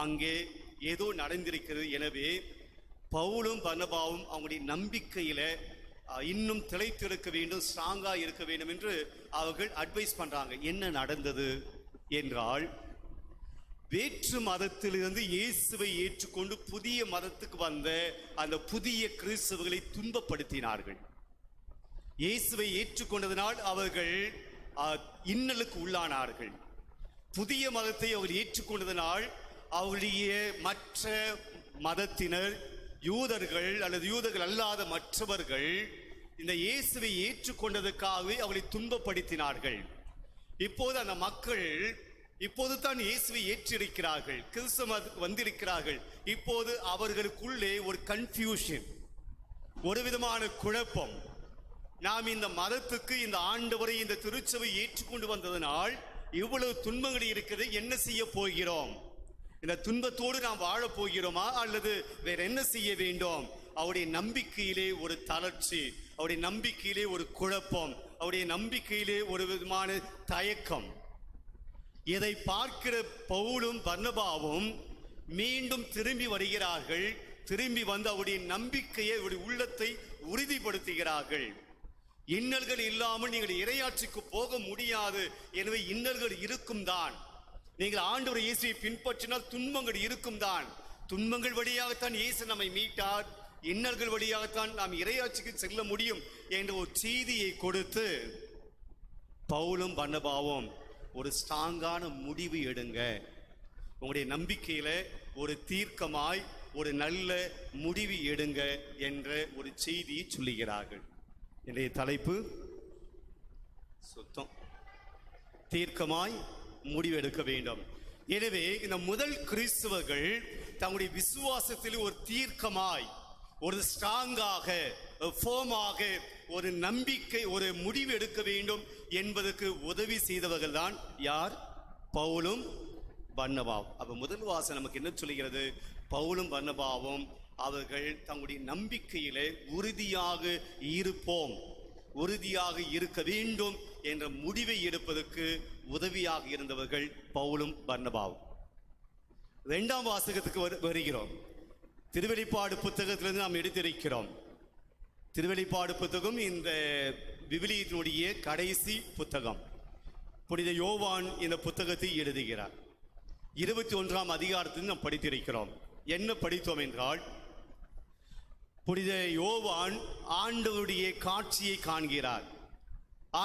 அங்கே ஏதோ நடந்திருக்கிறது. எனவே பவுலும் பர்னபாவும் அவங்களுடைய நம்பிக்கையில இன்னும் திளைத்திருக்க வேண்டும், ஸ்ட்ராங்கா இருக்க வேண்டும் என்று அவர்கள் அட்வைஸ் பண்றாங்க. என்ன நடந்தது என்றால், வேற்று மதத்திலிருந்து இயேசுவை ஏற்றுக்கொண்டு புதிய மதத்துக்கு வந்த அந்த புதிய கிறிஸ்தவர்களை துன்பப்படுத்தினார்கள். இயேசுவை ஏற்றுக்கொண்டதனால் அவர்கள் இன்னலுக்கு உள்ளானார்கள். புதிய மதத்தை அவர்கள் ஏற்றுக்கொண்டதனால் அவருடைய மற்ற மதத்தினர், யூதர்கள் அல்லது யூதர்கள் அல்லாத மற்றவர்கள் இந்த இயேசுவை ஏற்றுக்கொண்டதற்காகவே அவர்களை துன்பப்படுத்தினார்கள். இப்போது அந்த மக்கள் இப்போது தான் இயேசுவை ஏற்றிருக்கிறார்கள், கிறிஸ்தவ வந்திருக்கிறார்கள். இப்போது அவர்களுக்குள்ளே ஒரு கன்ஃபியூஷன், ஒரு விதமான குழப்பம். நாம் இந்த மதத்துக்கு, இந்த ஆண்டவரை, இந்த திருச்சபை ஏற்றுக்கொண்டு வந்ததனால் இவ்வளவு துன்பங்கள் இருக்கிறது, என்ன செய்ய போகிறோம்? இந்த துன்பத்தோடு நாம் வாழப் போகிறோமா அல்லது வேற என்ன செய்ய வேண்டும்? அவருடைய நம்பிக்கையிலே ஒரு தளர்ச்சி, அவருடைய நம்பிக்கையிலே ஒரு குழப்பம், அவருடைய நம்பிக்கையிலே ஒரு விதமான தயக்கம். இதை பார்க்கிற பவுலும் பர்னபாவும் மீண்டும் திரும்பி வருகிறார்கள். திரும்பி வந்து அவருடைய நம்பிக்கையை, அவருடைய உள்ளத்தை உறுதிப்படுத்துகிறார்கள். இன்னல்கள் இல்லாமல் நீங்கள் இறையாட்சிக்கு போக முடியாது. எனவே இன்னல்கள் இருக்கும் தான். நீங்கள் ஆண்டவர் இயேசுவை பின்பற்றினால் துன்பங்கள் இருக்கும் தான். துன்பங்கள் வழியாகத்தான் இயேசு நம்மை மீட்டார். இன்னல்கள் வழியாகத்தான் நாம் இறையாட்சிக்கு செல்ல முடியும் என்ற ஒரு செய்தியை கொடுத்து பவுலும் பர்னபாவும் ஒரு ஸ்ட்ராங்கான முடிவு எடுங்க, உங்களுடைய நம்பிக்கையில ஒரு தீர்க்கமாய் ஒரு நல்ல முடிவு எடுங்க என்ற ஒரு செய்தியை சொல்லுகிறார்கள். என்னுடைய தலைப்பு சுத்தம், தீர்க்கமாய் முடிவெடுக்க வேண்டும். எனவே இந்த முதல் கிறிஸ்தவர்கள் தங்களுடைய விசுவாசத்தில் ஒரு தீர்க்கமாய், ஒரு ஸ்ட்ராங்காக, ஃபோமாக ஒரு நம்பிக்கை, ஒரு முடிவு எடுக்க வேண்டும் என்பதற்கு உதவி செய்தவர்கள் தான் யார்? பவுலும் பர்னபாவும். அப்ப முதல் வாசகம் நமக்கு என்ன சொல்கிறது? பவுலும் பர்னபாவும் அவர்கள் தங்களுடைய நம்பிக்கையிலே உறுதியாக இருப்போம், உறுதியாக இருக்க வேண்டும் என்ற முடிவை எடுப்பதற்கு உதவியாக இருந்தவர்கள் பவுலும் பர்னபாவும். இரண்டாம் வாசகத்துக்கு வருகிறோம். திருவெளிப்பாடு புத்தகத்திலிருந்து நாம் எடுத்திருக்கிறோம். திருவெளிப்பாடு புத்தகம் இந்த விவிலியத்தினுடைய கடைசி புத்தகம். புனித யோவான் இந்த புத்தகத்தை எழுதுகிறார். 21ஆம் அதிகாரத்தில் நாம் படித்திருக்கிறோம். என்ன படித்தோம் என்றால், புனித யோவான் ஆண்டவருடைய காட்சியை காண்கிறார்.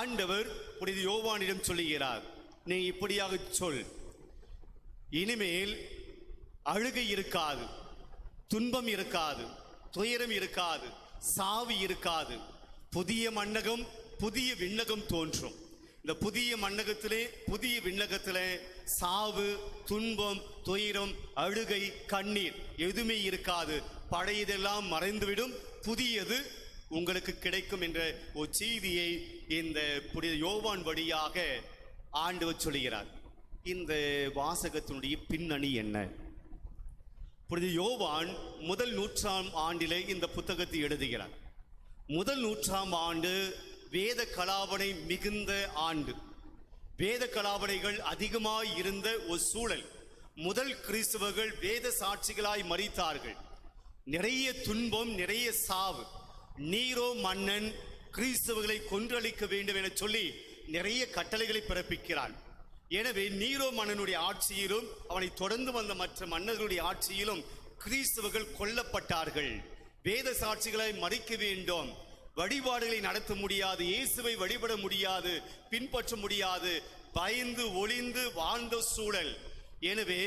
ஆண்டவர் புனித யோவானிடம் சொல்லுகிறார், நீ இப்படியாக சொல், இனிமேல் அழுகை இருக்காது, துன்பம் இருக்காது, துயரம் இருக்காது, சாவு இருக்காது, புதிய மண்ணகம் புதிய விண்ணகம் தோன்றும். இந்த புதிய மண்ணகத்திலே புதிய விண்ணகத்திலே சாவு, துன்பம், துயரம், அழுகை, கண்ணீர் எதுவுமே இருக்காது. பழையதெல்லாம் மறைந்துவிடும், புதியது உங்களுக்கு கிடைக்கும் என்ற ஒரு செய்தியை இந்த புனித யோவான் வழியாக ஆண்டவர் சொல்கிறார். இந்த வாசகத்தினுடைய பின்னணி என்ன? புனித யோவான் முதல் 100ஆம் ஆண்டிலே இந்த புத்தகத்தை எழுதுகிறார். முதல் 100ஆம் ஆண்டு வேத கலாபனை மிகுந்த ஆண்டு. வேத கலாபனைகள் அதிகமாய் இருந்த ஒரு சூழல். முதல் கிறிஸ்தவர்கள் வேத சாட்சிகளாய் மரித்தார்கள். நிறைய துன்பம், நிறைய சாவு. நீரோ மன்னன் கிறிஸ்தவர்களை கொன்றளிக்க வேண்டும் என சொல்லி நிறைய கட்டளைகளை பிறப்பிக்கிறான். எனவே நீரோ மன்னனுடைய ஆட்சியிலும் அவனை தொடர்ந்து வந்த மற்ற மன்னர்களுடைய ஆட்சியிலும் கிறிஸ்தவர்கள் கொல்லப்பட்டார்கள். வேத சாட்சிகளை மறிக்க வேண்டும், வழிபாடுகளை நடத்த முடியாது, இயேசுவை வழிபட முடியாது, பின்பற்ற முடியாது, பயந்து ஒளிந்து வாழ்ந்த சூழல். எனவே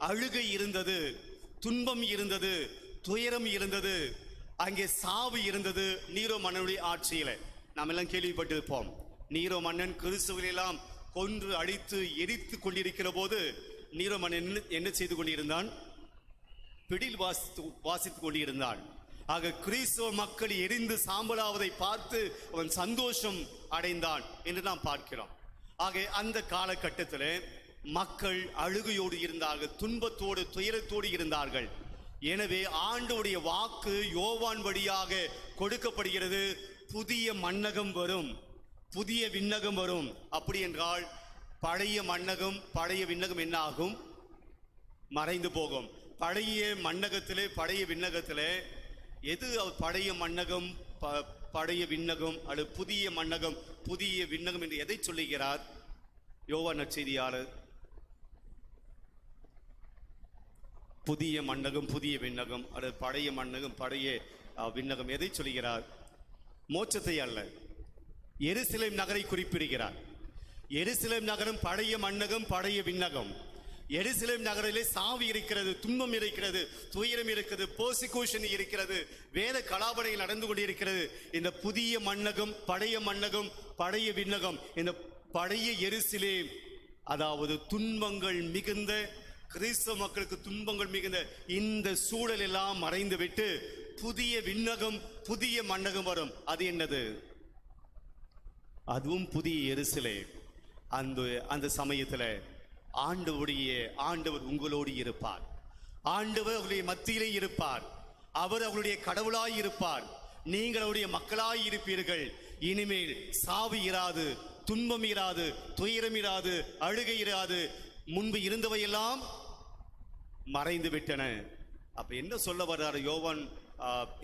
அழுகை இருந்தது, துன்பம் இருந்தது, துயரம் இருந்தது, அங்கே சாவு இருந்தது. நீரோ மன்னனுடைய ஆட்சியில நாம் எல்லாம் கேள்விப்பட்டிருப்போம். நீரோ மன்னன் கிறிஸ்துவர்களை எல்லாம் கொன்று அழித்து எரித்து கொண்டிருக்கிற போது நீரோ மன்னன் என்ன செய்து கொண்டிருந்தான்? பிடில் வாசித்துக் கொண்டிருந்தான். ஆக கிறிஸ்தவ மக்கள் எரிந்து சாம்பலாவதை பார்த்து அவன் சந்தோஷம் அடைந்தான் என்று நாம் பார்க்கிறோம். ஆக அந்த காலகட்டத்தில் மக்கள் அழுகையோடு இருந்தார்கள், துன்பத்தோடு துயரத்தோடு இருந்தார்கள். எனவே ஆண்டவருடைய வாக்கு யோவான் வழியாக கொடுக்கப்படுகிறது, புதிய மண்ணகம் வரும், புதிய விண்ணகம் வரும். அப்படி என்றால் பழைய மண்ணகம் பழைய விண்ணகம் என்ன ஆகும்? மறைந்து போகும். பழைய மண்ணகத்திலே பழைய விண்ணகத்திலே எது பழைய மண்ணகம் பழைய விண்ணகம் அல்லது புதிய மண்ணகம் புதிய விண்ணகம் என்று எதை சொல்லுகிறார் யோவான் நற்செய்தியாளர்? புதிய மண்ணகம் புதிய விண்ணகம் அல்லது பழைய மண்ணகம் பழைய விண்ணகம் எதை சொல்லுகிறார்? மோட்சத்தை அல்ல, எருசலேம் நகரை குறிப்பிடுகிறார். எருசலேம் நகரம் பழைய மண்ணகம் பழைய விண்ணகம். எருசலேம் நகரிலே சாவு இருக்கிறது, துன்பம் இருக்கிறது, துயரம் இருக்கிறது, பெர்சிக்யூஷன் இருக்கிறது, வேத கலாபனை நடந்து கொண்டிருக்கிறது. இந்த புதிய மண்ணகம் பழைய மண்ணகம் பழைய விண்ணகம், இந்த பழைய எருசலேம், அதாவது துன்பங்கள் மிகுந்த கிறிஸ்தவ மக்களுக்கு துன்பங்கள் மிகுந்த இந்த சூழல் எல்லாம் மறைந்து விட்டு புதிய விண்ணகம் புதிய மண்ணகம் வரும். அது என்னது? அதுவும் புதிய எருசலேம். அந்த சமயத்தில் ஆண்டவர் உங்களோடு இருப்பார். ஆண்டவர் அவருடைய மத்தியிலே இருப்பார். அவர் அவருடைய கடவுளாய் இருப்பார். நீங்கள் அவருடைய மக்களாய் இருப்பீர்கள். இனிமேல் சாவு இராது, துன்பம் இராது, துயரம் இராது, அழுகை இராது. முன்பு இருந்தவையெல்லாம் மறைந்து விட்டன. அப்ப என்ன சொல்ல வர்றாரு யோவான்?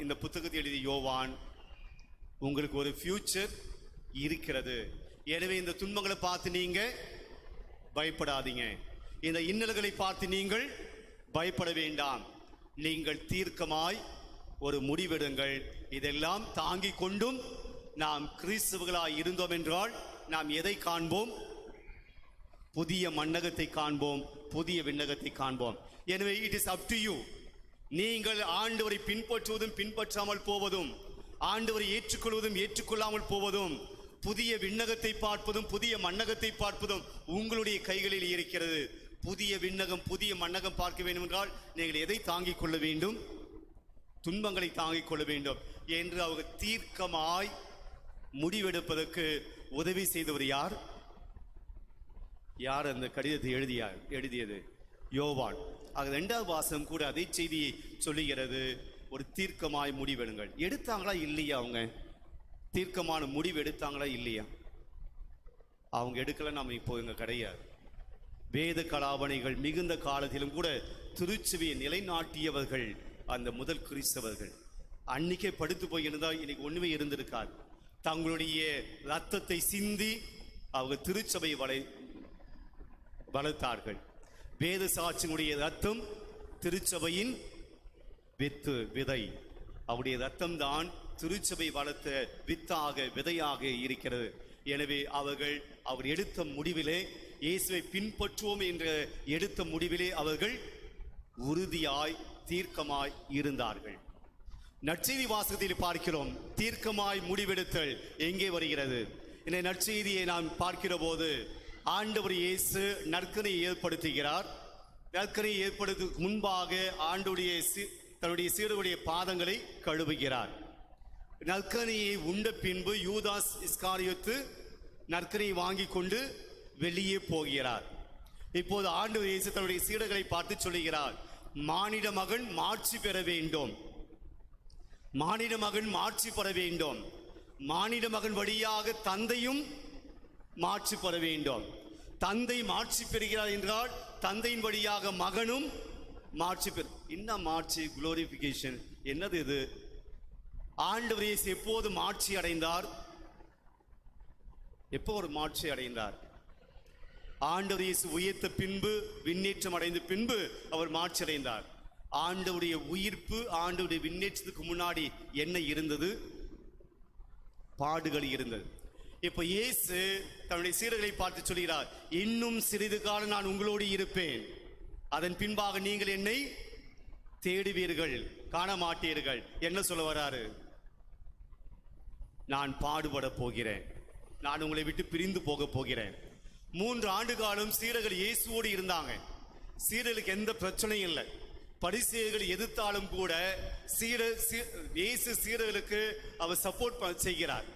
இந்த புத்தகத்தை எழுதிய யோவான், உங்களுக்கு ஒரு ஃபியூச்சர் இருக்கிறது. எனவே இந்த துன்பங்களை பார்த்து நீங்க பயப்படாதீங்க, இந்த இன்னல்களை பார்த்து நீங்கள் பயப்பட வேண்டாம். நீங்கள் தீர்க்கமாய் ஒரு முடிவெடுங்கள். இதெல்லாம் தாங்கிக் கொண்டும் நாம் கிறிஸ்தவர்களாய் இருந்தோம் என்றால் நாம் எதை காண்போம்? புதிய மண்ணகத்தை காண்போம், புதிய விண்ணகத்தை காண்போம். எனவே it is up to you. நீங்கள் ஆண்டவரை பின்பற்றுவதும் பின்பற்றாமல் போவதும், ஆண்டவரை ஏற்றுக்கொள்வதும் ஏற்றுக்கொள்ளாமல் போவதும், புதிய விண்ணகத்தை பார்ப்பதும் புதிய மண்ணகத்தை பார்ப்பதும் உங்களுடைய கைகளில் இருக்கிறது. புதிய விண்ணகம் புதிய மண்ணகம் பார்க்க வேண்டும் என்றால் நீங்கள் எதை தாங்கிக் கொள்ள வேண்டும்? துன்பங்களை தாங்கிக் கொள்ள வேண்டும் என்று அவர் தீர்க்கமாய் முடிவெடுப்பதற்கு உதவி செய்தவர் யார்? யார் அந்த கடிதத்தை எழுதியது? யோவான். ஆக 2வது வாசகம் கூட அதே செய்தியை சொல்லுகிறது. ஒரு தீர்க்கமாய் முடிவெடுங்கள். எடுத்தாங்களா இல்லையா? அவங்க தீர்க்கமான முடிவு எடுத்தாங்களா இல்லையா? அவங்க எடுக்கல, நம்ம இப்போ இங்க கிடையாது. வேத கலாபனைகள் மிகுந்த காலத்திலும் கூட திருச்சபையை நிலைநாட்டியவர்கள் அந்த முதல் கிறிஸ்தவர்கள். அன்னைக்கே படுத்து போயிருந்தா இன்னைக்கு ஒண்ணுமே இருந்திருக்காது. தங்களுடைய ரத்தத்தை சிந்தி அவங்க திருச்சபை வளர்த்தார்கள். வேத சாட்சியினுடைய ரத்தம் திருச்சபையின் விதை. அவருடைய ரத்தம்தான் திருச்சபை வளர்த்த வித்தாக விதையாக இருக்கிறது. எனவே அவர் எடுத்த முடிவிலே, இயேசுவை பின்பற்றுவோம் என்ற எடுத்த முடிவிலே அவர்கள் உறுதியாய் தீர்க்கமாய் இருந்தார்கள். நற்செய்தி வாசகத்தில் பார்க்கிறோம், தீர்க்கமாய் முடிவெடுத்தல் எங்கே வருகிறது? இந்த நற்செய்தியை நாம் பார்க்கிற போது ஆண்டவர் இயேசு நற்கனை ஏற்படுத்துகிறார். நற்கனை ஏற்படுத்துவதற்கு முன்பாக தன்னுடைய சீடருடைய பாதங்களை கழுவுகிறார். நற்கனியை உண்ட பின்பு யூதாஸ் இஸ்காரியோத்து நற்கனியை வாங்கி கொண்டு வெளியே போகிறார். இப்போது ஆண்டவர் இயேசு தன்னுடைய சீடர்களை பார்த்து சொல்லுகிறார், மானிட மகன் மாட்சி பெற வேண்டும், மானிட மகன் மாட்சி பெற வேண்டும், மானிட மகன் வழியாக தந்தையும் மாட்சி பெற வேண்டும். தந்தை மாட்சி பெறுகிறார் என்றால் தந்தையின் வழியாக மகனும் மாட்சி பெறு. என்ன மாட்சி? குளோரிபிகேஷன். என்னது இது? ஆண்டவர் இயேசு எப்போது மாட்சி அடைந்தார்? எப்போ ஒரு மாட்சி அடைந்தார்? ஆண்டவர் இயேசு உயிர்த்த பின்பு, விண்ணேற்றம் அடைந்த பின்பு அவர் மாட்சி அடைந்தார். ஆண்டவருடைய உயிர்ப்பு, ஆண்டவருடைய விண்ணேற்றத்துக்கு முன்னாடி என்ன இருந்தது? பாடுகள் இருந்தது. இப்ப இயேசு தன்னுடைய சீடர்களை பார்த்து சொல்கிறார், இன்னும் சிறிது காலம் நான் உங்களோடு இருப்பேன், அதன் பின்பாக நீங்கள் என்னை தேடுவீர்கள், காண மாட்டீர்கள். என்ன சொல்ல வராரு? நான் பாடுபட போகிறேன், நான் உங்களை விட்டு பிரிந்து போக போகிறேன். 3 ஆண்டு காலம் சீடர்கள் இயேசுவோடு இருந்தாங்க. சீடர்களுக்கு எந்த பிரச்சனையும் இல்லை. பரிசேயர்கள் எதிர்த்தாலும் கூட இயேசு சீடர்களுக்கு அவர் சப்போர்ட் செய்கிறார்.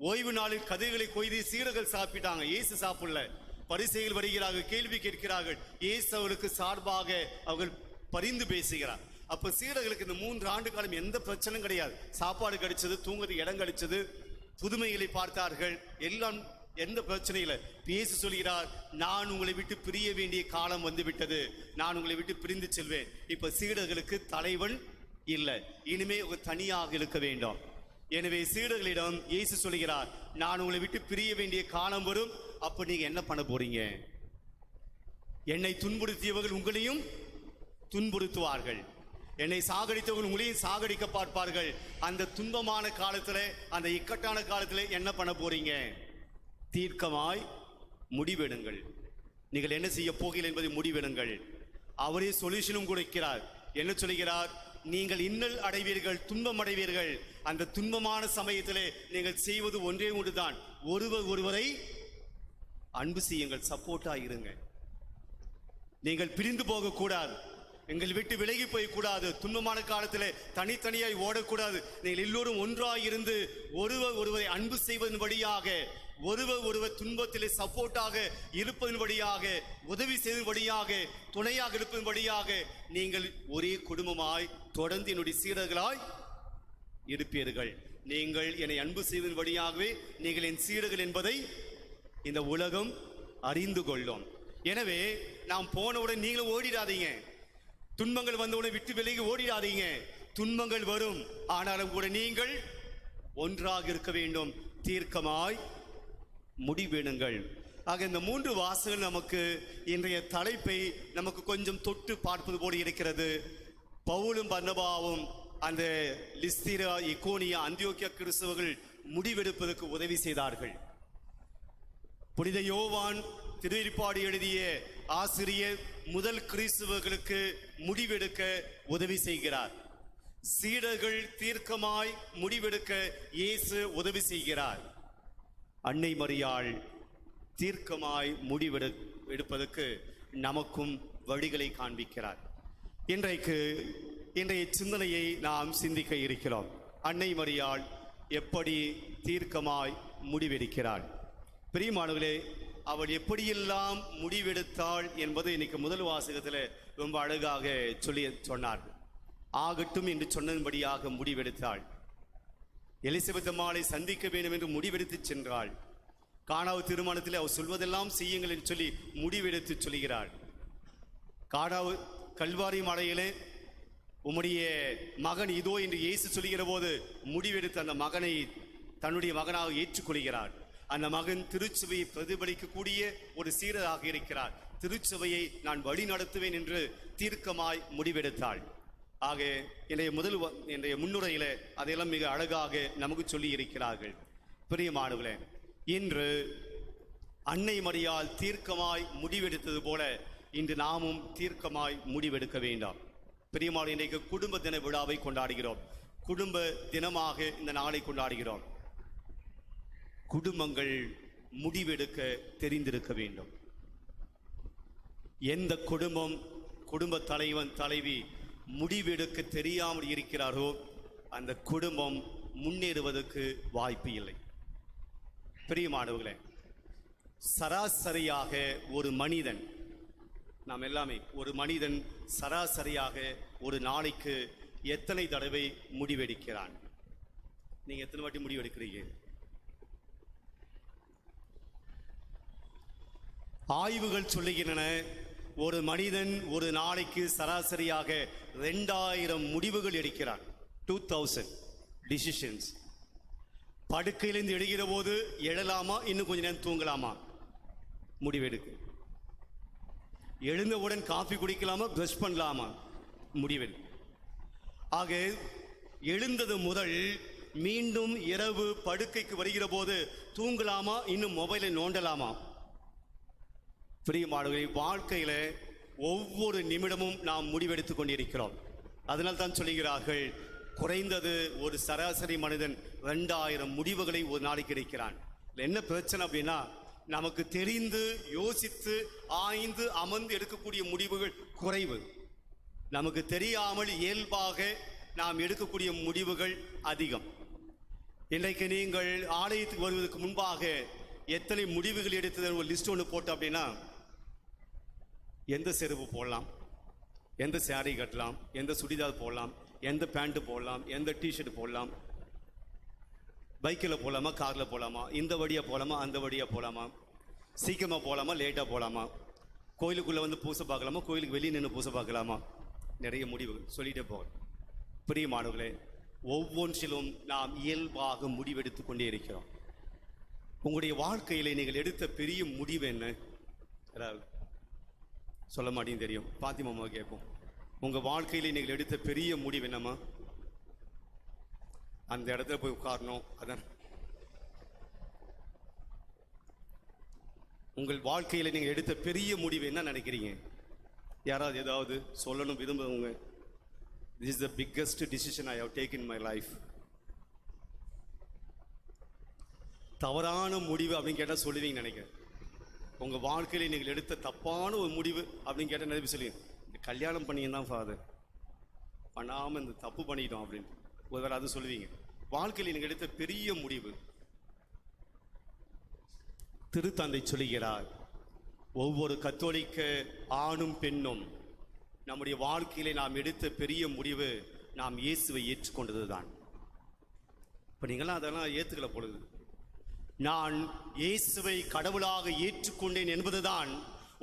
ஓய்வு நாளில் கதிர்களை கொய்து சீடர்கள் சாப்பிட்டாங்க, இயேசு சாப்பிடல. பரிசேயர்கள் வருகிறார்கள், கேள்வி கேட்கிறார்கள், இயேசு அவர்களுக்கு சார்பாக அவர்கள் பரிந்து பேசுகிறார். அப்ப சீடர்களுக்கு இந்த 3 ஆண்டு காலம் எந்த பிரச்சனையும் கிடையாது. சாப்பாடு கிடைச்சது, தூங்குறதுக்கு இடம் கிடைச்சது, புதுமைகளை பார்த்தார்கள், எல்லாம் எந்த பிரச்சனையும் இல்லை. இயேசு சொல்கிறார், நான் உங்களை விட்டு பிரிய வேண்டிய காலம் வந்து விட்டது, நான் உங்களை விட்டு பிரிந்து செல்வேன். இப்ப சீடர்களுக்கு தலைவன் இல்லை, இனிமே தனியாக இருக்க வேண்டும். எனவே சீடர்களிடம் இயேசு சொல்கிறார், நான் உங்களை விட்டு பிரிய வேண்டிய காலம் வரும், அப்ப நீங்க என்ன பண்ண போறீங்க? என்னை துன்புறுத்தியவர்கள் உங்களையும் துன்புறுத்துவார்கள், என்னை சாகடித்தவர்கள் உங்களையும் சாகடிக்க பார்ப்பார்கள். அந்த துன்பமான காலத்துல, அந்த இக்கட்டான காலத்துல என்ன பண்ண போறீங்க? தீர்க்கமாய் முடிவெடுங்கள். நீங்கள் என்ன செய்ய போகிறீர்கள் என்பதை முடிவெடுங்கள். அவரே சொல்யூஷனும் கொடுக்கிறார். என்ன சொல்கிறார்? நீங்கள் இன்னல் அடைவீர்கள், துன்பம் அடைவீர்கள். அந்த துன்பமான சமயத்திலே நீங்கள் செய்வது ஒன்றே ஒன்றுதான், ஒருவரை அன்பு செய்யுங்கள், சப்போர்ட்டா இருங்க. நீங்கள் பிரிந்து போக கூடாது, எங்கள் விட்டு விலகி போய்க்கூடாது, துன்பமான காலத்தில் தனித்தனியாய் ஓடக்கூடாது. நீங்கள் எல்லோரும் ஒன்றாய் இருந்து ஒருவரை அன்பு செய்வதன் வழியாக, ஒருவர் துன்பத்திலே சப்போர்ட்டாக இருப்பதன் வழியாக, உதவி செய்வதன் வழியாக, துணையாக இருப்பதன் வழியாக நீங்கள் ஒரே குடும்பமாய் தொடர்ந்து என்னுடைய சீடர்களாய் இருப்பீர்கள். நீங்கள் என்னை அன்பு செய்வதன் வழியாகவே நீங்கள் என் சீடர்கள் என்பதை இந்த உலகம் அறிந்து கொள்ளும். எனவே நாம் போனவுடன் நீங்களும் ஓடிடாதீங்க, துன்பங்கள் வந்தவுடன் விட்டு விலகி ஓடிடாதீங்க. துன்பங்கள் வரும், ஆனாலும் கூட நீங்கள் ஒன்றாக இருக்க வேண்டும், தீர்க்கமாய் முடிவெடுங்கள். ஆக இந்த 3 வாசகங்கள் நமக்கு இன்றைய தலைப்பை நமக்கு கொஞ்சம் தொட்டு பார்ப்பது போல இருக்கிறது. பவுலும் பர்னபாவும் அந்த லிஸ்திரா, இக்கோனியா, அந்தியோக்கியா கிறிஸ்தவர்கள் முடிவெடுப்பதற்கு உதவி செய்தார்கள். புனித யோவான் திருவெளிப்பாடு எழுதிய ஆசிரியர் முதல் கிறிஸ்தவர்களுக்கு முடிவெடுக்க உதவி செய்கிறார். சீடர்கள் தீர்க்கமாய் முடிவெடுக்க இயேசு உதவி செய்கிறார். அன்னை மரியாள் தீர்க்கமாய் முடிவெடுப்பதற்கு நமக்கும் வழிகளை காண்பிக்கிறார். இன்றைய சிந்தனையை நாம் சிந்திக்க இருக்கிறோம். அன்னை மரியாள் எப்படி தீர்க்கமாய் முடிவெடுக்கிறாள்? பிரியமானவர்களே, அவள் எப்படியெல்லாம் முடிவெடுத்தாள் என்பது இன்னைக்கு முதல் வாசகத்தில் ரொம்ப அழகாக சொன்னார்கள். ஆகட்டும் என்று சொன்னபடியாக முடிவெடுத்தாள். எலிசபெத் அம்மாளை சந்திக்க வேண்டும் என்று முடிவெடுத்து சென்றாள். கானாவு திருமணத்தில் அவர் சொல்வதெல்லாம் செய்யுங்கள் என்று சொல்லி முடிவெடுத்து சொல்கிறாள். கானாவு கல்வாரி மலையிலே உம்முடைய மகன் இதோ என்று இயேசு சொல்லுகிற போது முடிவெடுத்து அந்த மகனை தன்னுடைய மகனாக ஏற்றுக்கொள்கிறார். அந்த மகன் திருச்சபையை பிரதிபலிக்கக்கூடிய ஒரு சீடராக இருக்கிறார். திருச்சபையை நான் வழி நடத்துவேன் என்று தீர்க்கமாய் முடிவெடுத்தாள். ஆக இன்றைய முன்னுரையில அதையெல்லாம் மிக அழகாக நமக்கு சொல்லி இருக்கிறார்கள். பிரியமானவர்களே, இன்று அன்னை மரியாள் தீர்க்கமாய் முடிவெடுத்தது போல இன்று நாமும் தீர்க்கமாய் முடிவெடுக்க வேண்டாம். பிரியமான, இன்றைக்கு குடும்ப தின விழாவை கொண்டாடுகிறோம். குடும்ப தினமாக இந்த நாளை கொண்டாடுகிறோம். குடும்பங்கள் முடிவெடுக்க தெரிந்திருக்க வேண்டும். எந்த குடும்ப தலைவன் தலைவி முடிவெடுக்க தெரியாமல் இருக்கிறாரோ அந்த குடும்பம் முன்னேறுவதற்கு வாய்ப்பு இல்லை. பிரியமானவர்களே, சராசரியாக ஒரு மனிதன், நாம் எல்லாமே ஒரு மனிதன் சராசரியாக ஒரு நாளைக்கு எத்தனை தடவை முடிவெடுக்கிறான்? நீங்க எத்தனை வாட்டி முடிவெடுக்கிறீங்க? ஆய்வுகள் சொல்லுகின்றன, ஒரு மனிதன் ஒரு நாளைக்கு சராசரியாக 2000 முடிவுகள் எடுக்கிறான். 2000 டிசிஷன்ஸ். படுக்கையிலிருந்து எழுகிற போது எழலாமா, இன்னும் கொஞ்ச நேரம் தூங்கலாமா, முடிவெடுக்கு. எழுந்தவுடன் காஃபி குடிக்கலாமா, பிரஷ் பண்ணலாமா, முடிவெடு. ஆக எழுந்தது முதல் மீண்டும் இரவு படுக்கைக்கு வருகிற போது தூங்கலாமா, இன்னும் மொபைலை நோண்டலாமா. பிரியமானவர்களே, வாழ்க்கையில ஒவ்வொரு நிமிடமும் நாம் முடிவெடுத்துக் கொண்டிருக்கிறோம். அதனால் தான் சொல்லுகிறார்கள், குறைந்தது ஒரு சராசரி மனிதன் 2000 முடிவுகளை ஒரு நாளைக்கு எடுக்கிறான். என்ன பிரச்சனை அப்படின்னா, நமக்கு தெரிந்து யோசித்து ஆய்ந்து அமர்ந்து எடுக்கக்கூடிய முடிவுகள் குறைவு. நமக்கு தெரியாமல் இயல்பாக நாம் எடுக்கக்கூடிய முடிவுகள் அதிகம். இன்றைக்கு நீங்கள் ஆலயத்துக்கு வருவதற்கு முன்பாக எத்தனை முடிவுகள் எடுத்தது ஒரு லிஸ்ட் ஒன்று போட்டோம் அப்படின்னா, எந்த செருப்பு போடலாம், எந்த சாரி கட்டலாம், எந்த சுடிதார் போடலாம், எந்த பேண்ட் போடலாம், எந்த டிஷர்ட் போடலாம், பைக்கில் போகலாமா, காரில் போகலாமா, இந்த வழியாக போகலாமா, அந்த வழியாக போகலாமா, சீக்கிரமாக போகலாமா, லேட்டாக போகலாமா, கோயிலுக்குள்ளே வந்து பூசை பார்க்கலாமா, கோயிலுக்கு வெளியே நின்று பூசை பார்க்கலாமா, நிறைய முடிவுகள் சொல்லிகிட்டே போகலாம். பிரியமானவர்களே, ஒவ்வொன்றிலும் நாம் இயல்பாக முடிவெடுத்து கொண்டே இருக்கிறோம். உங்களுடைய வாழ்க்கையில் நீங்கள் எடுத்த பெரிய முடிவு என்ன? அதாவது சொல்ல மாட்டேன்னு தெரியும். பாத்திமாமா கேட்போம், உங்கள் வாழ்க்கையில் நீங்கள் எடுத்த பெரிய முடிவு என்னம்மா? அந்த இடத்துல போய் உட்காரணும். அதான் உங்கள் வாழ்க்கையில் நீங்கள் எடுத்த பெரிய முடிவு என்ன நினைக்கிறீங்க? யாராவது ஏதாவது சொல்லணும் விரும்புவங்க? This is the biggest decision I have taken in my life. தவறான முடிவு அப்படின்னு கேட்டால் சொல்லுவீங்க நினைக்கிறேன். உங்கள் வாழ்க்கையில் நீங்கள் எடுத்த தப்பான ஒரு முடிவு அப்படின்னு கேட்டால் நிறைய சொல்லுவீங்க, இந்த கல்யாணம் பண்ணியிருந்தான் ஃபாதர், பண்ணாமல் இந்த தப்பு பண்ணிட்டோம் அப்படின்னு ஒருவேளை அது சொல்லுவீங்க. வாழ்க்கையில் நீங்கள் எடுத்த பெரிய முடிவு. திருத்தந்தை சொல்லுகிறார், ஒவ்வொரு கத்தோலிக்க ஆணும் பெண்ணும் நம்முடைய வாழ்க்கையிலே நாம் எடுத்த பெரிய முடிவு நாம் இயேசுவை ஏற்றுக்கொண்டது தான். இப்போ நீங்களாம் அதெல்லாம் ஏற்றுக்கல பொழுது, நான் இயேசுவை கடவுளாக ஏற்றுக்கொண்டேன் என்பதுதான்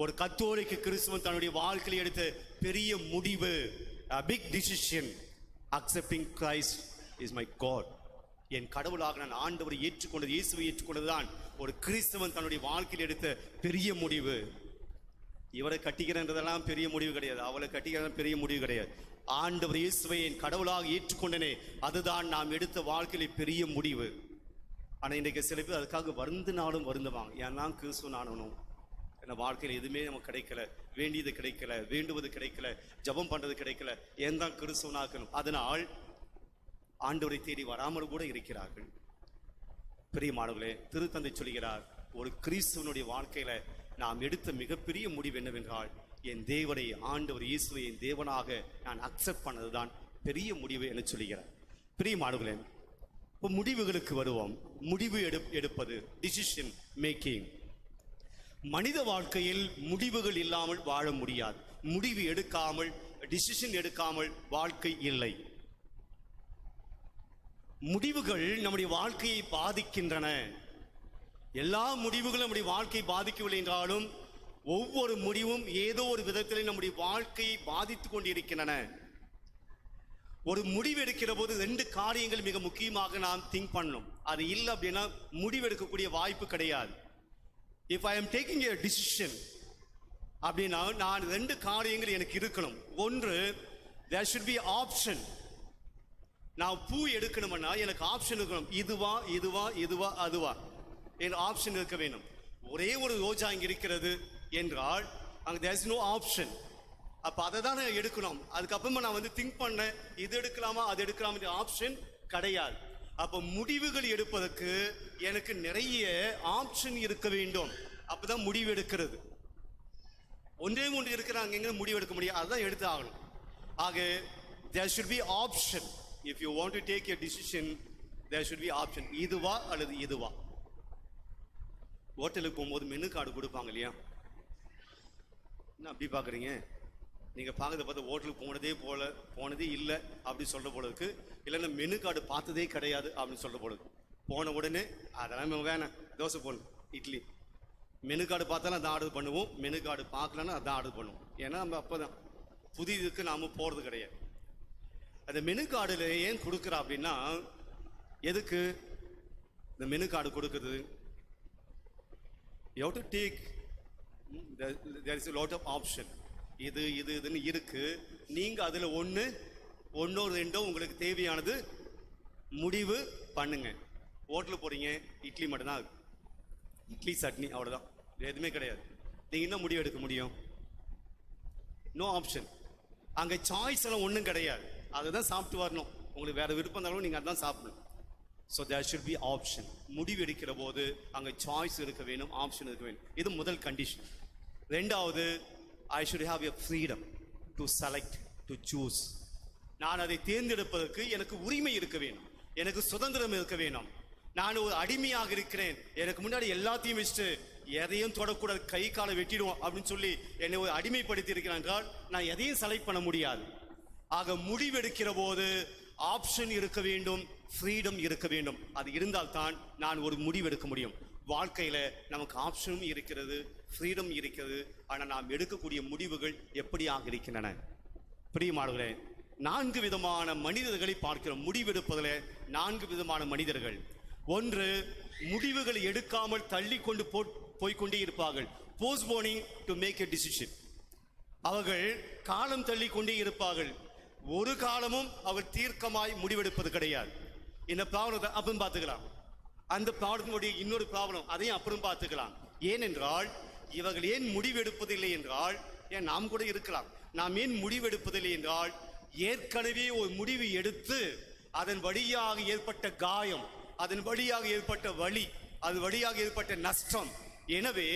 ஒரு கத்தோலிக்க கிறிஸ்துவன் தன்னுடைய வாழ்க்கையில் எடுத்த பெரிய முடிவு. A big decision, accepting Christ is my God. என் கடவுளாக நான் ஆண்டவரை ஏற்றுக்கொண்டது, இயேசுவை ஏற்றுக்கொண்டதுதான் ஒரு கிறிஸ்தவன் தன்னுடைய வாழ்க்கையில் எடுத்த பெரிய முடிவு. இவரை கட்டிக்கிறன்றதெல்லாம் பெரிய முடிவு கிடையாது, அவளை கட்டிக்கிறதெல்லாம் பெரிய முடிவு கிடையாது. ஆண்டவர் இயேசுவை என் கடவுளாக ஏற்றுக்கொண்டனே, அதுதான் நாம் எடுத்த வாழ்க்கையில பெரிய முடிவு. ஆனால் இன்றைக்கு சில பேர் அதுக்காக வருந்தினாலும் வருந்துவாங்க, ஏன் தான் கிறிஸ்துவன் ஆனணும், ஏன்னா வாழ்க்கையில் எதுவுமே நமக்கு கிடைக்கல, வேண்டியது கிடைக்கல, வேண்டுவது கிடைக்கல, ஜபம் பண்ணுறது கிடைக்கல, ஏன் தான் கிறிஸ்துவன் ஆக்கணும். அதனால் ஆண்டவரை தேடி வராமல் கூட இருக்கிறார்கள். பிரியமானவர்களே, திருத்தந்தை சொல்கிறார், ஒரு கிறிஸ்துவனுடைய வாழ்க்கையில நாம் எடுத்த மிகப்பெரிய முடிவு என்னவென்றால், என் தேவனை ஆண்டவர் இயேசுவை என் தேவனாக நான் அக்செப்ட் பண்ணதுதான் பெரிய முடிவு என்று சொல்கிறார். பிரியமானவர்களே, இப்போ முடிவுகளுக்கு வருவோம். முடிவு எடுப்பது, டிசிஷன் மேக்கிங். மனித வாழ்க்கையில் முடிவுகள் இல்லாமல் வாழ முடியாது. முடிவு எடுக்காமல், டிசிஷன் எடுக்காமல் வாழ்க்கை இல்லை. முடிவுகள் நம்முடைய வாழ்க்கையை பாதிக்கின்றன. எல்லா முடிவுகளும் நம்முடைய வாழ்க்கையை பாதிக்கவில்லை என்றாலும் ஒவ்வொரு முடிவும் ஏதோ ஒரு விதத்தில் நம்முடைய வாழ்க்கையை பாதித்துக் கொண்டிருக்கின்றன. ஒரு முடிவு எடுக்கிற போது 2 காரியங்கள் மிக முக்கியமாக நாம் திங்க் பண்ணணும். அது இல்லை அப்படின்னா முடிவெடுக்கக்கூடிய வாய்ப்பு கிடையாது. If I am taking a decision அப்படின்னா நான் 2 காரியங்கள் எனக்கு இருக்கணும். ஒன்று, there should be option. நான் பூ எடுக்கணும்னா எனக்கு ஆப்ஷன் இருக்கணும். இதுவா இதுவா இதுவா அதுவா என்ற ஆப்ஷன் இருக்க வேணும். ஒரே ஒரு ரோஜா இங்க இருக்கிறது என்றால் அங்க there is no option. அப்ப அதை தான் நான் எடுக்கணும். அதுக்கப்புறமா நான் வந்து திங்க் பண்ணேன், இது எடுக்கலாமா அது எடுக்கலாமா, ஆப்ஷன் கிடையாது. அப்ப முடிவுகள் எடுப்பதற்கு எனக்கு நிறைய ஆப்ஷன் இருக்க வேண்டும். அப்பதான் முடிவு எடுக்கிறது. ஒன்றே ஒன்று இருக்கிறாங்க, எங்க முடிவு எடுக்க முடியாது, அதுதான் எடுத்து ஆகணும். ஆக there should be option. If you want to take a decision, there should be option. இதுவா அல்லது இதுவா. ஹோட்டலுக்கு போகும்போது மெனு கார்டு கொடுப்பாங்க இல்லையா? என்ன அப்படி பார்க்குறீங்க? நீங்கள் பார்க்கறத பார்த்து ஹோட்டலுக்கு போனதே இல்லை அப்படி சொல்கிற போல இருக்கு. இல்லைன்னா மெனு கார்டு பார்த்ததே கிடையாது அப்படின்னு சொல்கிற போல இருக்கு. போன உடனே அதெல்லாம் வேணாம், தோசை போடணும், இட்லி. மெனு கார்டு பார்த்தாலும் அதான் ஆர்டர் பண்ணுவோம், மெனு கார்டு பார்க்கலன்னா அதான் ஆர்டர் பண்ணுவோம். ஏன்னா நம்ம அப்போ தான் புதிதுக்கு நாம் போகிறது கிடையாது. அந்த மெனு கார்டில் ஏன் கொடுக்குறா அப்படின்னா, எதுக்கு இந்த மெனு கார்டு கொடுக்குறது? you have to take, there is a lot of option. இதுன்னு இருக்கு. நீங்க அதுல ஒன்னோ ரெண்டோ உங்களுக்கு தேவையானது முடிவு பண்ணுங்க. ஹோட்டலுக்கு போறீங்க, இட்லி மட்டும்தான் இருக்கு, இட்லி சட்னி அவ்வளவுதான், எதுவுமே கிடையாது. நீங்க என்ன முடிவு எடுக்க முடியும்? No option. அங்க சாய்ஸ் எல்லாம் ஒன்றும் கிடையாது, அதுதான் சாப்பிட்டு வரணும். உங்களுக்கு வேற விருப்பம் இருந்தாலும் நீங்க அதான் சாப்பிடணும். So there should be option. முடிவு எடுக்கிற போது அங்கே சாய்ஸ் இருக்க வேணும், ஆப்ஷன் இருக்க வேணும். இது முதல் கண்டிஷன். ரெண்டாவது, I should have a freedom to select, to choose. நான் அதை தேர்ந்தெடுப்பதற்கு எனக்கு உரிமை இருக்க வேணும், எனக்கு சுதந்திரம் இருக்க வேணும். நான் ஒரு அடிமையாக இருக்கிறேன், எனக்கு முன்னாடி எல்லாத்தையும் வச்சுட்டு எதையும் தொடக்கூடாது, கை காலை வெட்டிடுவோம் அப்படின்னு சொல்லி என்னை ஒரு அடிமைப்படுத்தி இருக்கிறேன் என்றால் நான் எதையும் செலக்ட் பண்ண முடியாது. ஆக முடிவெடுக்கிற போது ஆப்ஷன் இருக்க வேண்டும், ஃப்ரீடம் இருக்க வேண்டும். அது இருந்தால் தான் நான் ஒரு முடிவெடுக்க முடியும். வாழ்க்கையில நமக்கு ஆப்ஷனும் இருக்கிறது, ஃப்ரீடம் இருக்கிறது. ஆனால் நாம் எடுக்கக்கூடிய முடிவுகள் எப்படியாக இருக்கின்றன? பிரியமானவர்களே, 4 விதமான மனிதர்களை பார்க்கிறோம். முடிவெடுப்பதில் 4 விதமான மனிதர்கள். ஒன்று, முடிவுகளை எடுக்காமல் தள்ளி கொண்டு போய்கொண்டே இருப்பார்கள். Postponing to make a decision. அவர்கள் காலம் தள்ளி கொண்டே இருப்பார்கள். ஒரு காலமும் அவர் தீர்க்கமாய் முடிவெடுப்பது கிடையாது. இந்த ப்ராப்ளத்தை அப்புறம் பார்த்துக்கலாம், அந்த ப்ராப்ளத்தினுடைய இன்னொரு ப்ராப்ளம் அதையும் அப்புறம் பார்த்துக்கலாம். ஏனென்றால் இவர்கள் ஏன் முடிவெடுப்பதில்லை என்றால், ஏன் நாம் கூட இருக்கலாம், நாம் ஏன் முடிவெடுப்பதில்லை என்றால், ஏற்கனவே ஒரு முடிவு எடுத்து அதன் வழியாக ஏற்பட்ட காயம், அதன் வழியாக ஏற்பட்ட வலி, அது வழியாக ஏற்பட்ட நஷ்டம். எனவே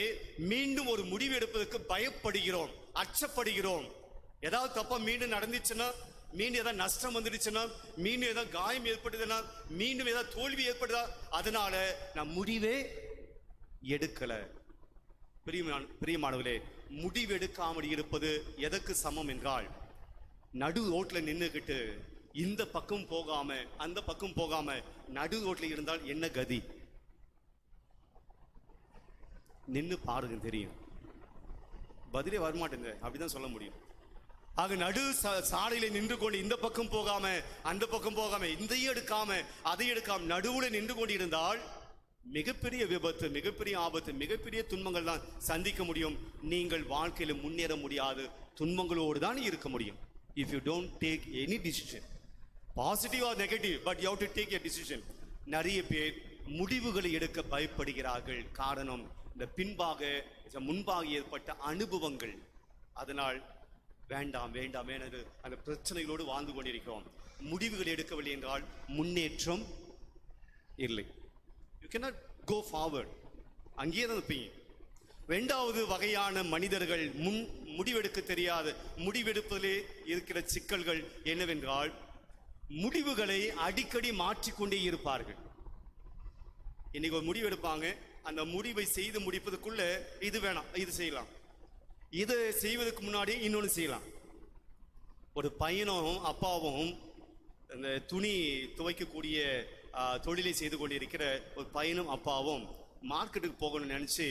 மீண்டும் ஒரு முடிவு எடுப்பதற்கு பயப்படுகிறோம், அச்சப்படுகிறோம். ஏதாவது தப்பா மீண்டும் நடந்துச்சுன்னா, மீண்டும் ஏதாவது நஷ்டம் வந்துடுச்சுன்னா, மீண்டும் ஏதாவது காயம் ஏற்படுதுன்னா, மீண்டும் ஏதாவது தோல்வி ஏற்படுதா, அதனால நான் முடிவே எடுக்கல. பிரியமானவர்களே, முடிவு எடுக்காமல் இருப்பது எதற்கு சமம் என்றால், நடு ரோட்ல நின்றுகிட்டு இந்த பக்கம் போகாம அந்த பக்கம் போகாம நடு ரோட்ல இருந்தால் என்ன கதி? நின்று பாருங்க, தெரியும். பதிலே வரமாட்டேங்க, அப்படிதான் சொல்ல முடியும். ஆக நடு சாலையில நின்று கொண்டு இந்த பக்கம் போகாம அந்த பக்கம் போகாம, இதையும் எடுக்காம அதையும் எடுக்காம நடுவுல நின்று கொண்டு இருந்தால் மிகப்பெரிய விபத்து, மிகப்பெரிய ஆபத்து, மிகப்பெரிய துன்பங்கள் தான் சந்திக்க முடியும். நீங்கள் வாழ்க்கையில முன்னேற முடியாது, துன்பங்களோடு தான் இருக்க முடியும். If you don't take any decision, positive or negative, but you have to take a decision. நிறைய பேர் முடிவுகளை எடுக்க பயப்படுகிறார்கள். காரணம், இந்த முன்பாக ஏற்பட்ட அனுபவங்கள். அதனால் வேண்டாம் வேண்டாம் என்று அந்த பிரச்சனைகளோடு வாழ்ந்து கொண்டிருக்கிறோம். முடிவுகள் எடுக்கவில்லை என்றால் முன்னேற்றம் இல்லை. You cannot go forward. அங்கேயே தான் இருப்பீங்க. 2வது வகையான மனிதர்கள், முடிவெடுக்க தெரியாது. முடிவெடுப்பதிலே இருக்கிற சிக்கல்கள் என்னவென்றால், முடிவுகளை அடிக்கடி மாற்றிக்கொண்டே இருப்பார்கள். இன்னைக்கு ஒரு முடிவு எடுப்பாங்க, அந்த முடிவை செய்து முடிப்பதற்குள்ள இது வேணாம், இது செய்யலாம், இதை செய்வதற்கு முன்னாடி இன்னொன்று செய்யலாம். ஒரு பையனும் அப்பாவும் இந்த துணி துவைக்கக்கூடிய தொழிலை செய்து கொண்டிருக்கிற ஒரு பையனும் அப்பாவும் மார்க்கெட்டுக்கு போகணும்னு நினைச்சு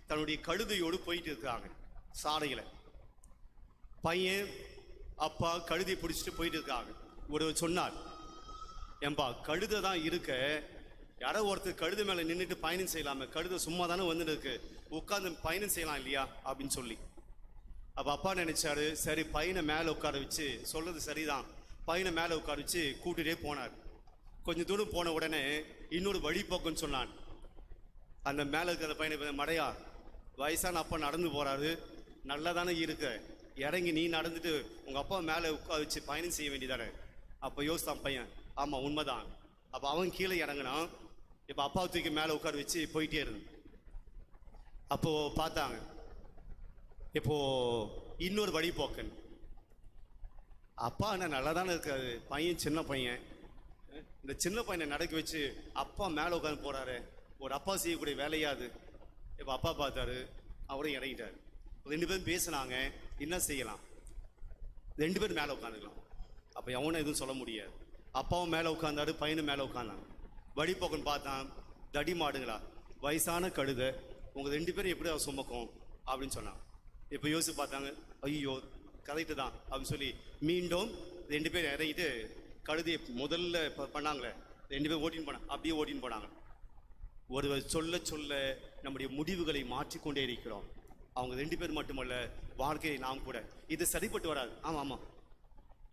தன்னுடைய கழுதையோடு போயிட்டு இருக்காங்க சாலையில. பையன் அப்பா கழுதையை பிடிச்சிட்டு போயிட்டு இருக்காங்க. ஒரு சொன்னார், ஏம்பா கழுதை தான் இருக்க, யாரோ ஒருத்தர் கழுதை மேல நின்றுட்டு பயணம் செய்யலாமே, கழுதை சும்மா தானே வந்துட்டு இருக்கு, உட்காந்து பயணம் செய்யலாம் இல்லையா அப்படின்னு சொல்லி. அப்போ அப்பா நினைச்சாரு, சரி பையனை மேலே உட்கார வச்சு, சொல்றது சரிதான், பையனை மேலே உட்கார வச்சு கூட்டிகிட்டே போனார். கொஞ்சம் தூரம் போன உடனே இன்னொரு வழிபோக்குன்னு சொன்னான். அந்த மேலே இருக்கிற பையனை, மடையா வயசான அப்பா நடந்து போறாரு, நல்லா தானே இருக்க, இறங்கி நீ நடந்துட்டு உங்கள் அப்பா மேலே உட்கார வச்சு பயணம் செய்ய வேண்டியதானே. அப்போ யோசித்தான் பையன், ஆமாம் உண்மைதான். அப்போ அவன் கீழே இறங்கினான். இப்போ அப்பாவை தூக்கி மேலே உட்கார வச்சு போயிட்டே இருந்தான். அப்போது பார்த்தாங்க, இப்போ இன்னொரு வழிபோக்கன், அப்பா என்ன நல்லா தானே இருக்காரு, பையன் சின்ன பையன், இந்த சின்ன பையனை நடக்க வச்சு அப்பா மேலே உட்காந்து போறாரு, ஒரு அப்பா செய்யக்கூடிய வேலையாது. இப்போ அப்பா பார்த்தாரு, அவரும் இறங்கிட்டார். 2 பேரும் பேசினாங்க, என்ன செய்யலாம், 2 பேரும் மேலே உட்காந்துக்கலாம். அப்போ எவனும் எதுவும் சொல்ல முடியாது. அப்பாவும் மேலே உட்காந்தாரு, பையனும் மேலே உட்காந்தாங்க. வழிபோக்கன் பார்த்தான், தடி மாடுங்களா, வயசான கழுதை, உங்கள் 2 பேரும் எப்படி அவன் சுமக்கும் அப்படின்னு சொன்னான். இப்போ யோசிச்சு பார்த்தாங்க, ஐயோ கரெக்டு தான் அப்படின்னு சொல்லி மீண்டும் 2 பேர் இறங்கிட்டு கழுதையை முதல்ல பண்ணாங்களே, 2 பேர் ஓட்டின்னு போனாங்க. அப்படியே ஓட்டின்னு போனாங்க. ஒருவர் சொல்ல சொல்ல நம்முடைய முடிவுகளை மாற்றிக்கொண்டே இருக்கிறோம். அவங்க 2 பேர் மட்டுமல்ல, வாழ்க்கையை நாம் கூட. இது சரிப்பட்டு வராது, ஆமாம் ஆமாம்,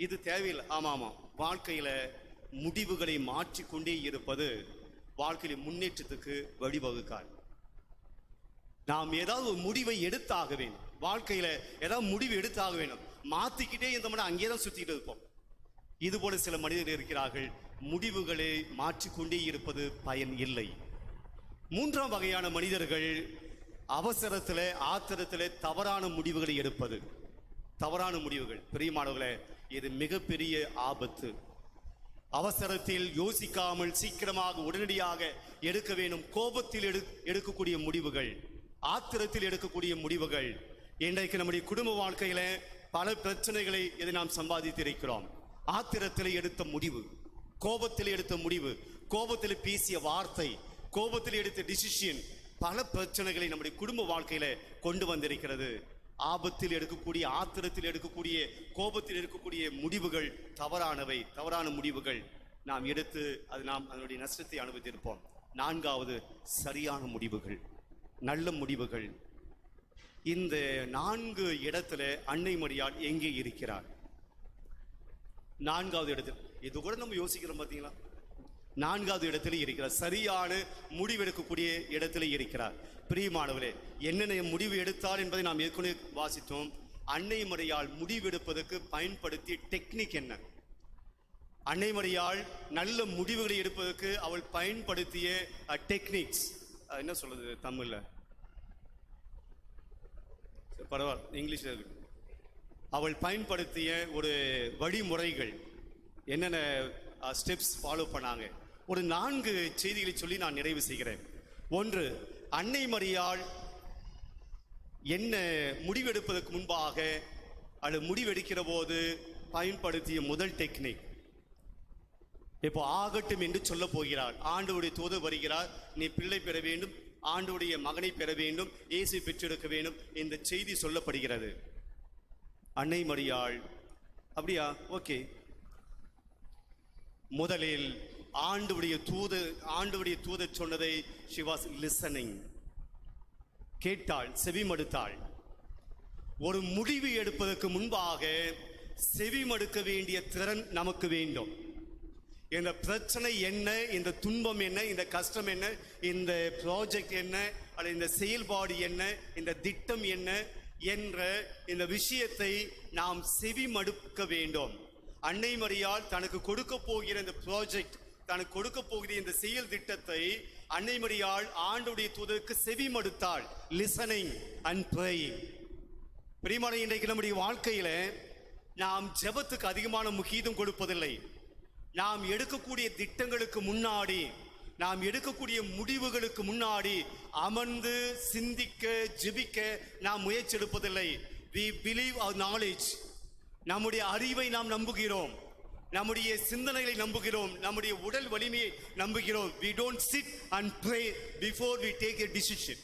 இது தேவையில்லை, ஆமாம் ஆமாம். வாழ்க்கையில் முடிவுகளை மாற்றிக்கொண்டே இருப்பது வாழ்க்கையில முன்னேற்றத்துக்கு வழிவகுக்காது. நாம் ஏதாவது ஒரு முடிவை எடுத்தாக வேண்டும், வாழ்க்கையில ஏதாவது முடிவு எடுத்தாக வேண்டும். மாத்திக்கிட்டே இந்த மாதிரி அங்கே தான் சுத்திட்டு இருப்போம். இது போல சில மனிதர்கள் இருக்கிறார்கள், முடிவுகளை மாற்றிக்கொண்டே இருப்பது பயன் இல்லை. 3ஆம் வகையான மனிதர்கள் அவசரத்துல ஆத்திரத்துல தவறான முடிவுகளை எடுப்பது. தவறான முடிவுகள் பிரியமானவர்களே, இது மிகப்பெரிய ஆபத்து. அவசரத்தில் யோசிக்காமல் சீக்கிரமாக உடனடியாக எடுக்க வேண்டும். கோபத்தில் எடுக்கக்கூடிய முடிவுகள், ஆத்திரத்தில் எடுக்கக்கூடிய முடிவுகள். இன்றைக்கு நம்முடைய குடும்ப வாழ்க்கையில பல பிரச்சனைகளை இதை நாம் சம்பாதித்திருக்கிறோம். ஆத்திரத்தில் எடுத்த முடிவு, கோபத்தில் எடுத்த முடிவு, கோபத்தில் பேசிய வார்த்தை, கோபத்தில் எடுத்த டிசிஷன் பல பிரச்சனைகளை நம்முடைய குடும்ப வாழ்க்கையில கொண்டு வந்திருக்கிறது. ஆபத்தில் எடுக்கக்கூடிய, ஆத்திரத்தில் எடுக்கக்கூடிய, கோபத்தில் எடுக்கக்கூடிய முடிவுகள் தவறானவை. தவறான முடிவுகள் நாம் எடுத்து நாம் அதனுடைய நஷ்டத்தை அனுபவித்திருப்போம். 4வது சரியான முடிவுகள், நல்ல முடிவுகள். இந்த 4 இடத்துல அன்னை மரியாள் எங்கே இருக்கிறார்? 4வது இடத்தில். இது கூட நம்ம யோசிக்கிறோம் பார்த்தீங்களா? 4வது இடத்துல இருக்கிறார். சரியான முடிவெடுக்கக்கூடிய இடத்துல இருக்கிறார். பிரியமானவர்களே, என்னென்ன முடிவு எடுத்தார் என்பதை நாம் ஏற்கனவே வாசித்தோம். அன்னை மரியாள் முடிவெடுப்பதற்கு பயன்படுத்திய டெக்னிக் என்ன? அன்னை மரியாள் நல்ல முடிவுகளை எடுப்பதற்கு அவள் பயன்படுத்திய டெக்னிக்ஸ் என்ன சொல்றது தமிழ்ல? பரவாயில்ல, இங்கிலீஷ்ல இருக்கு. அவள் பயன்படுத்திய ஒரு வழிமுறைகள் என்னென்ன ஸ்டெப்ஸ் ஃபாலோ பண்ணாங்க. ஒரு 4 செய்திகளை சொல்லி நான் நிறைவு செய்கிறேன். 1, அன்னை மரியாள் என்ன முடிவெடுப்பதற்கு முன்பாக அல்லது முடிவெடுக்கிற போது பயன்படுத்திய முதல் டெக்னிக். இப்போ ஆகட்டும் என்று சொல்ல போகிறார். ஆண்டவருடைய தூதர் வருகிறார், நீ பிள்ளை பெற வேண்டும், ஆண்டவருடைய மகனை பெற வேண்டும், இயேசு பெற்றெடுக்க வேண்டும், இந்த செய்தி சொல்லப்படுகிறது. அன்னை மரியாள் அப்படியா, ஓகே. முதலில் ஆண்டவருடைய தூதர் சொன்னதை she was listening, கேட்டாள், செவிமடுத்தாள். ஒரு முடிவு எடுப்பதற்கு முன்பாக செவிமடுக்க வேண்டிய திறன் நமக்கு வேண்டும். இந்த பிரச்சனை என்ன, இந்த துன்பம் என்ன, இந்த கஷ்டம் என்ன, இந்த ப்ராஜெக்ட் என்ன, அல்லது இந்த செயல்பாடு என்ன, இந்த திட்டம் என்ன என்ற இந்த விஷயத்தை நாம் செவிமடுக்க வேண்டும். அன்னை மரியாள் தனக்கு கொடுக்க போகிற இந்த ப்ராஜெக்ட், தனக்கு கொடுக்க போகிற இந்த செயல் திட்டத்தை அன்னை மரியாள் ஆண்டவருடைய தூதருக்கு செவிமடுத்தாள். Listening and praying. பிரியமான, இன்றைக்கு நம்முடைய வாழ்க்கையில நாம் ஜெபத்துக்கு அதிகமான முக்கியத்துவம் கொடுப்பதில்லை. நாம் எடுக்கக்கூடிய திட்டங்களுக்கு முன்னாடி, நாம் எடுக்கக்கூடிய முடிவுகளுக்கு முன்னாடி அமர்ந்து சிந்திக்க, ஜெபிக்க நாம் முயற்சி எடுப்பதில்லை. We believe our knowledge. நம்முடைய அறிவை நாம் நம்புகிறோம், நம்முடைய சிந்தனைகளை நம்புகிறோம், நம்முடைய உடல் வலிமையை நம்புகிறோம். We don't sit and pray before we take a decision.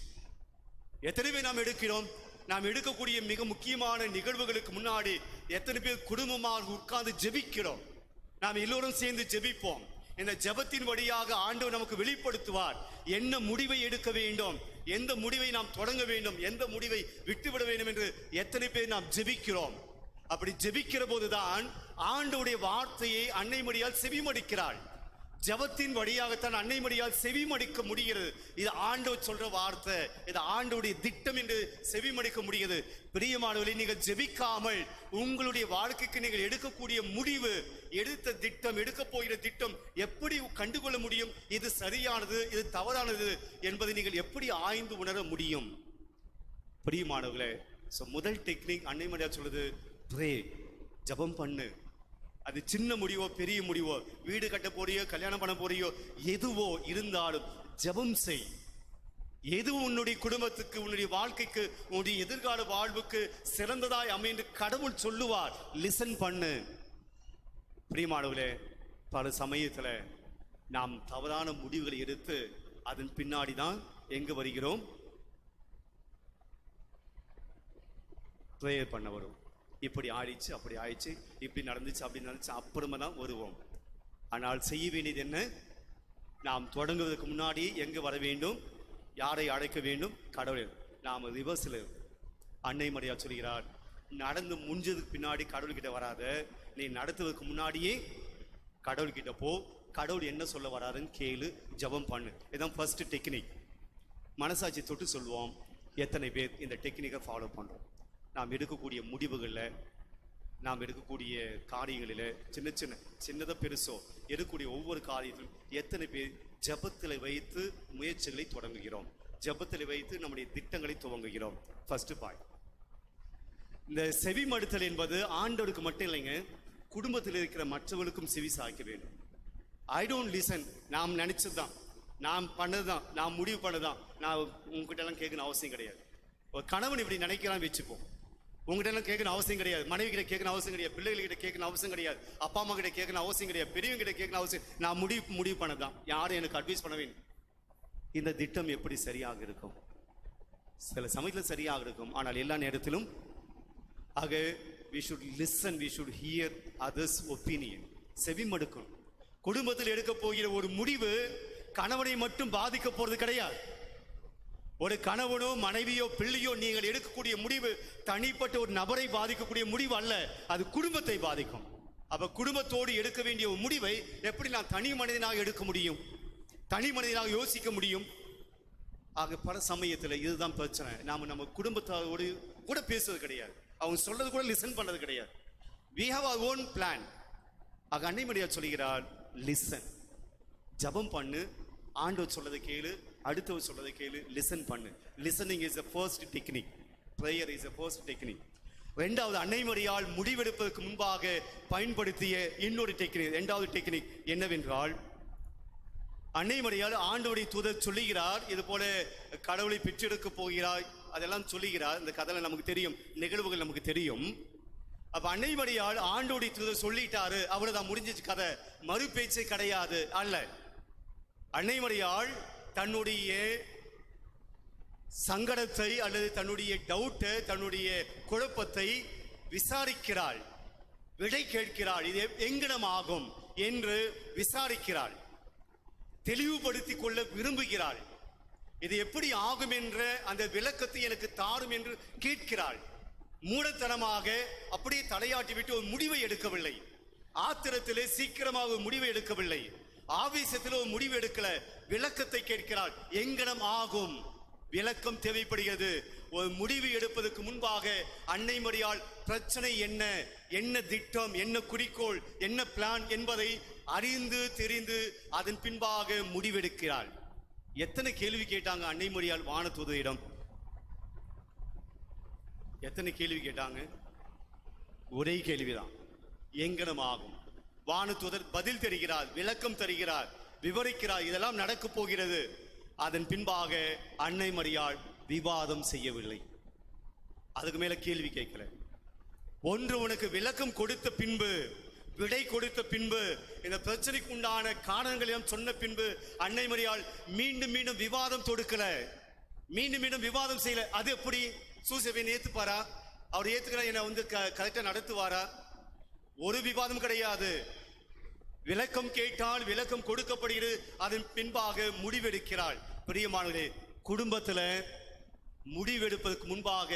எத்தனை பேர் நாம் எடுக்கிறோம்? நாம் எடுக்கக்கூடிய மிக முக்கியமான நிகழ்வுகளுக்கு முன்னாடி எத்தனை பேர் குடும்பமாக உட்கார்ந்து ஜெபிக்கிறோம்? நாம் எல்லோரும் சேர்ந்து ஜெபிப்போம். இந்த ஜெபத்தின் வழியாக ஆண்டவர் நமக்கு வெளிப்படுத்துவார் என்ன முடிவை எடுக்க வேண்டும், எந்த முடிவை நாம் தொடங்க வேண்டும், எந்த முடிவை விட்டுவிட வேண்டும் என்று எத்தனை பேர் நாம் ஜெபிக்கிறோம். அப்படி ஜெபிக்கிற போதுதான் ஆண்டவருடைய வார்த்தையை அன்னை மரியாள் செவிமடிக்கிறாள். ஜெபத்தின் வழியாகத்தான் அன்னை மரியாள் செவிமடிக்க முடிகிறது. இது ஆண்டவர் சொல்ற வார்த்தை, இது ஆண்டவருடைய திட்டம் என்று செவிமடிக்க முடிகிறது. பிரியமானவர்களே, நீங்கள் ஜெபிக்காமல் உங்களுடைய வாழ்க்கைக்கு நீங்கள் எடுக்கக்கூடிய முடிவு, எடுத்த திட்டம், எடுக்க போகிற திட்டம் எப்படி கண்டுகொள்ள முடியும்? இது சரியானது, இது தவறானது என்பதை நீங்கள் எப்படி ஆய்ந்து உணர முடியும்? பிரியமானவர்களே, முதல் டெக்னிக் அன்னை மரியாள் சொல்றது ப்ரே, ஜெபம் பண்ணு. அது சின்ன முடிவோ பெரிய முடிவோ, வீடு கட்ட போறியோ கல்யாணம் பண்ண போறியோ எதுவோ இருந்தாலும் ஜெபம் செய். எது உன்னுடைய குடும்பத்துக்கு, உன்னுடைய வாழ்க்கைக்கு, உன்னுடைய எதிர்கால வாழ்வுக்கு சிறந்ததாய் அமைந்து கடவுள் சொல்லுவார். லிசன் பண்ணு. பிரியமானவர்களே, பல சமயத்துல நாம் தவறான முடிவுகளை எடுத்து அதன் பின்னாடி தான் எங்க வருகிறோம்? ப்ரேயர் பண்ண வரும். இப்படி ஆயிடுச்சு, அப்படி ஆயிடுச்சு, இப்படி நடந்துச்சு, அப்படி நடந்துச்சு, அப்புறமா தான் வருவோம். ஆனால் செய்ய வேண்டியது என்ன? நாம் தொடங்குவதற்கு முன்னாடி எங்கே வர வேண்டும்? யாரை அழைக்க வேண்டும்? கடவுளை. நாம் ரிவர்ஸில் அன்னை மரியாள் சொல்கிறார், நடந்து முடிஞ்சதுக்கு பின்னாடி கடவுள்கிட்ட வராத, நீ நடத்துவதற்கு முன்னாடியே கடவுள்கிட்ட போ. கடவுள் என்ன சொல்ல வராருன்னு கேளு, ஜெபம் பண்ணு. இதுதான் ஃபர்ஸ்ட் டெக்னிக். மனசாட்சி தொட்டு சொல்லுவோம். எத்தனை பேர் இந்த டெக்னிக்கை ஃபாலோ பண்ணுறோம்? நாம் எடுக்கக்கூடிய முடிவுகளில், நாம் எடுக்கக்கூடிய காரியங்களில், சின்னதாக பெருசோ எடுக்கக்கூடிய ஒவ்வொரு காரியத்திலும் எத்தனை பேர் ஜெபத்தில் வைத்து முயற்சிகளை தொடங்குகிறோம், ஜெபத்தில் வைத்து நம்முடைய திட்டங்களை துவங்குகிறோம்? First point. இந்த செவி மடுத்தல் என்பது ஆண்டவருக்கு மட்டும் இல்லைங்க, குடும்பத்தில் இருக்கிற மற்றவர்களுக்கும் செவி சாய்க்க வேண்டும். ஐ டோன்ட் லிசன், நாம் நினைச்சதுதான், நாம் பண்ணதுதான், நாம் முடிவு பண்ணதான், நான் உங்ககிட்ட எல்லாம் கேட்கணும் அவசியம் கிடையாது. ஒரு கணவன் இப்படி நினைக்கலாம் வச்சுப்போம். உங்ககிட்ட எல்லாம் கேட்கணும் அவசியம் கிடையாது, மனைவி கிட்ட கேட்கணும் அவசியம் கிடையாது, பிள்ளைகிட்ட கேட்கணும் அவசியம் கிடையாது, அப்பா அம்மா கிட்ட கேட்கணும் அவசியம் கிடையாது, பெரியவங்க கிட்ட கேட்கணும் அவசியம். நான் முடிவு பண்ணதான், யாரும் எனக்கு அட்வைஸ் பண்ண வேண்டும். இந்த திட்டம் எப்படி சரியாக இருக்கும்? சில சமயத்தில் சரியாக இருக்கும், ஆனால் எல்லா நேரத்திலும். ஆக we should listen, we should hear others opinion. செவி மடுக்கணும். குடும்பத்தில் எடுக்க போகிற ஒரு முடிவு கணவனை மட்டும் பாதிக்க போறது கிடையாது. ஒரு கணவனோ மனைவியோ பிள்ளையோ நீங்கள் எடுக்கக்கூடிய முடிவு தனிப்பட்ட ஒரு நபரை பாதிக்கக்கூடிய முடிவு அல்ல, அது குடும்பத்தை பாதிக்கும். அப்ப குடும்பத்தோடு எடுக்க வேண்டிய ஒரு முடிவை எப்படி நான் தனி மனிதனாக எடுக்க முடியும், தனி மனிதனாக யோசிக்க முடியும்? ஆக பல சமயத்தில் இதுதான் பிரச்சனை. நம்ம குடும்பத்தோடு கூட பேசுவது கிடையாது, அவங்க சொல்றது கூட லிசன் பண்றது கிடையாது. we have our own plan. ஆக அன்னை மரியாள் சொல்கிறார், லிசன், ஜெபம் பண்ணு, ஆண்டவர் சொல்றதை கேளு, அடுத்தவர் சொல்றதை கேளு, லிசன் பண்ணு. Listening is a first technique. prayer is a first technique. இரண்டாவது, அன்னை மரியாள் முடிவெடுப்பதற்கு முன்பாக பயன்படுத்திய இன்னொரு டெக்னிக், இரண்டாவது டெக்னிக் என்னவென்றால், அன்னை மரியாள் ஆண்டவருடைய தூதர் சொல்லுகிறார், இது போல கடவுளை பெற்றெடுக்க போகிறாய், அதெல்லாம் சொல்லுகிறார். இந்த கதையில நமக்கு தெரியும், நிகழ்வுகள் நமக்கு தெரியும். அப்ப அன்னை மரியாள் ஆண்டவருடைய தூதர் சொல்லிட்டாரு, அவ்வளவுதான், முடிஞ்சிச்சு கதை, மறு பேச்சே கிடையாது. அல்ல, அன்னை மரியாள் தன்னுடைய சங்கடத்தை அல்லது தன்னுடைய டவுட்டை, தன்னுடைய குழப்பத்தை விசாரிக்கிறாள், விடை கேட்கிறாள். இது எங்கனமாகும் என்று விசாரிக்கிறாள், தெளிவுபடுத்திக் கொள்ள விரும்புகிறாள். இது எப்படி ஆகும் என்ற அந்த விளக்கத்தை எனக்கு தாரும் என்று கேட்கிறாள். மூடத்தனமாக அப்படியே தலையாட்டி விட்டு ஒரு முடிவை எடுக்கவில்லை, ஆத்திரத்திலே சீக்கிரமாக ஒரு முடிவை எடுக்கவில்லை, ஆவேசத்தில் ஒரு முடிவு எடுக்கல, விளக்கத்தை கேட்கிறாள். எங்கனம் ஆகும், விளக்கம் தேவைப்படுகிறது. ஒரு முடிவு எடுப்பதற்கு முன்பாக அன்னை மரியாள் பிரச்சனை என்ன, என்ன திட்டம், என்ன குறிக்கோள், என்ன பிளான் என்பதை அறிந்து தெரிந்து அதன் பின்பாக முடிவெடுக்கிறாள். எத்தனை கேள்வி கேட்டாங்க அன்னை மரியாள் வானதூதரிடம்? எத்தனை கேள்வி கேட்டாங்க? ஒரே கேள்விதான், எங்கனம் ஆகும். வானதூதர் பதில் தருகிறார், விளக்கம் தருகிறார், விவரிக்கிறார், இதெல்லாம் நடக்க போகிறது. அதன் பின்பாக அன்னை மரியாள் விவாதம் செய்யவில்லை, அதுக்கு மேல கேள்வி கேட்கல. ஒன்று, உனக்கு விளக்கம் கொடுத்த பின்பு, விடை கொடுத்த பின்பு, இந்த பிரச்சனைக்கு உண்டான காரணங்களையும் சொன்ன பின்பு அன்னை மரியாள் மீண்டும் மீண்டும் விவாதம் தொடுக்கல, மீண்டும் மீண்டும் விவாதம் செய்யல. அது எப்படி? சூசேபியன் ஏத்துப்பாரா? அவர் ஏத்துக்கிற என்ன கரெக்டா நடத்துவாரா? ஒரு விவாதம் கிடையாது. விளக்கம் கேட்டால் விளக்கம் கொடுக்கப்படுகிறது, அதன் பின்பாக முடிவெடுக்கிறாள். பிரியமானவர்களே, குடும்பத்தில் முடிவெடுப்பதற்கு முன்பாக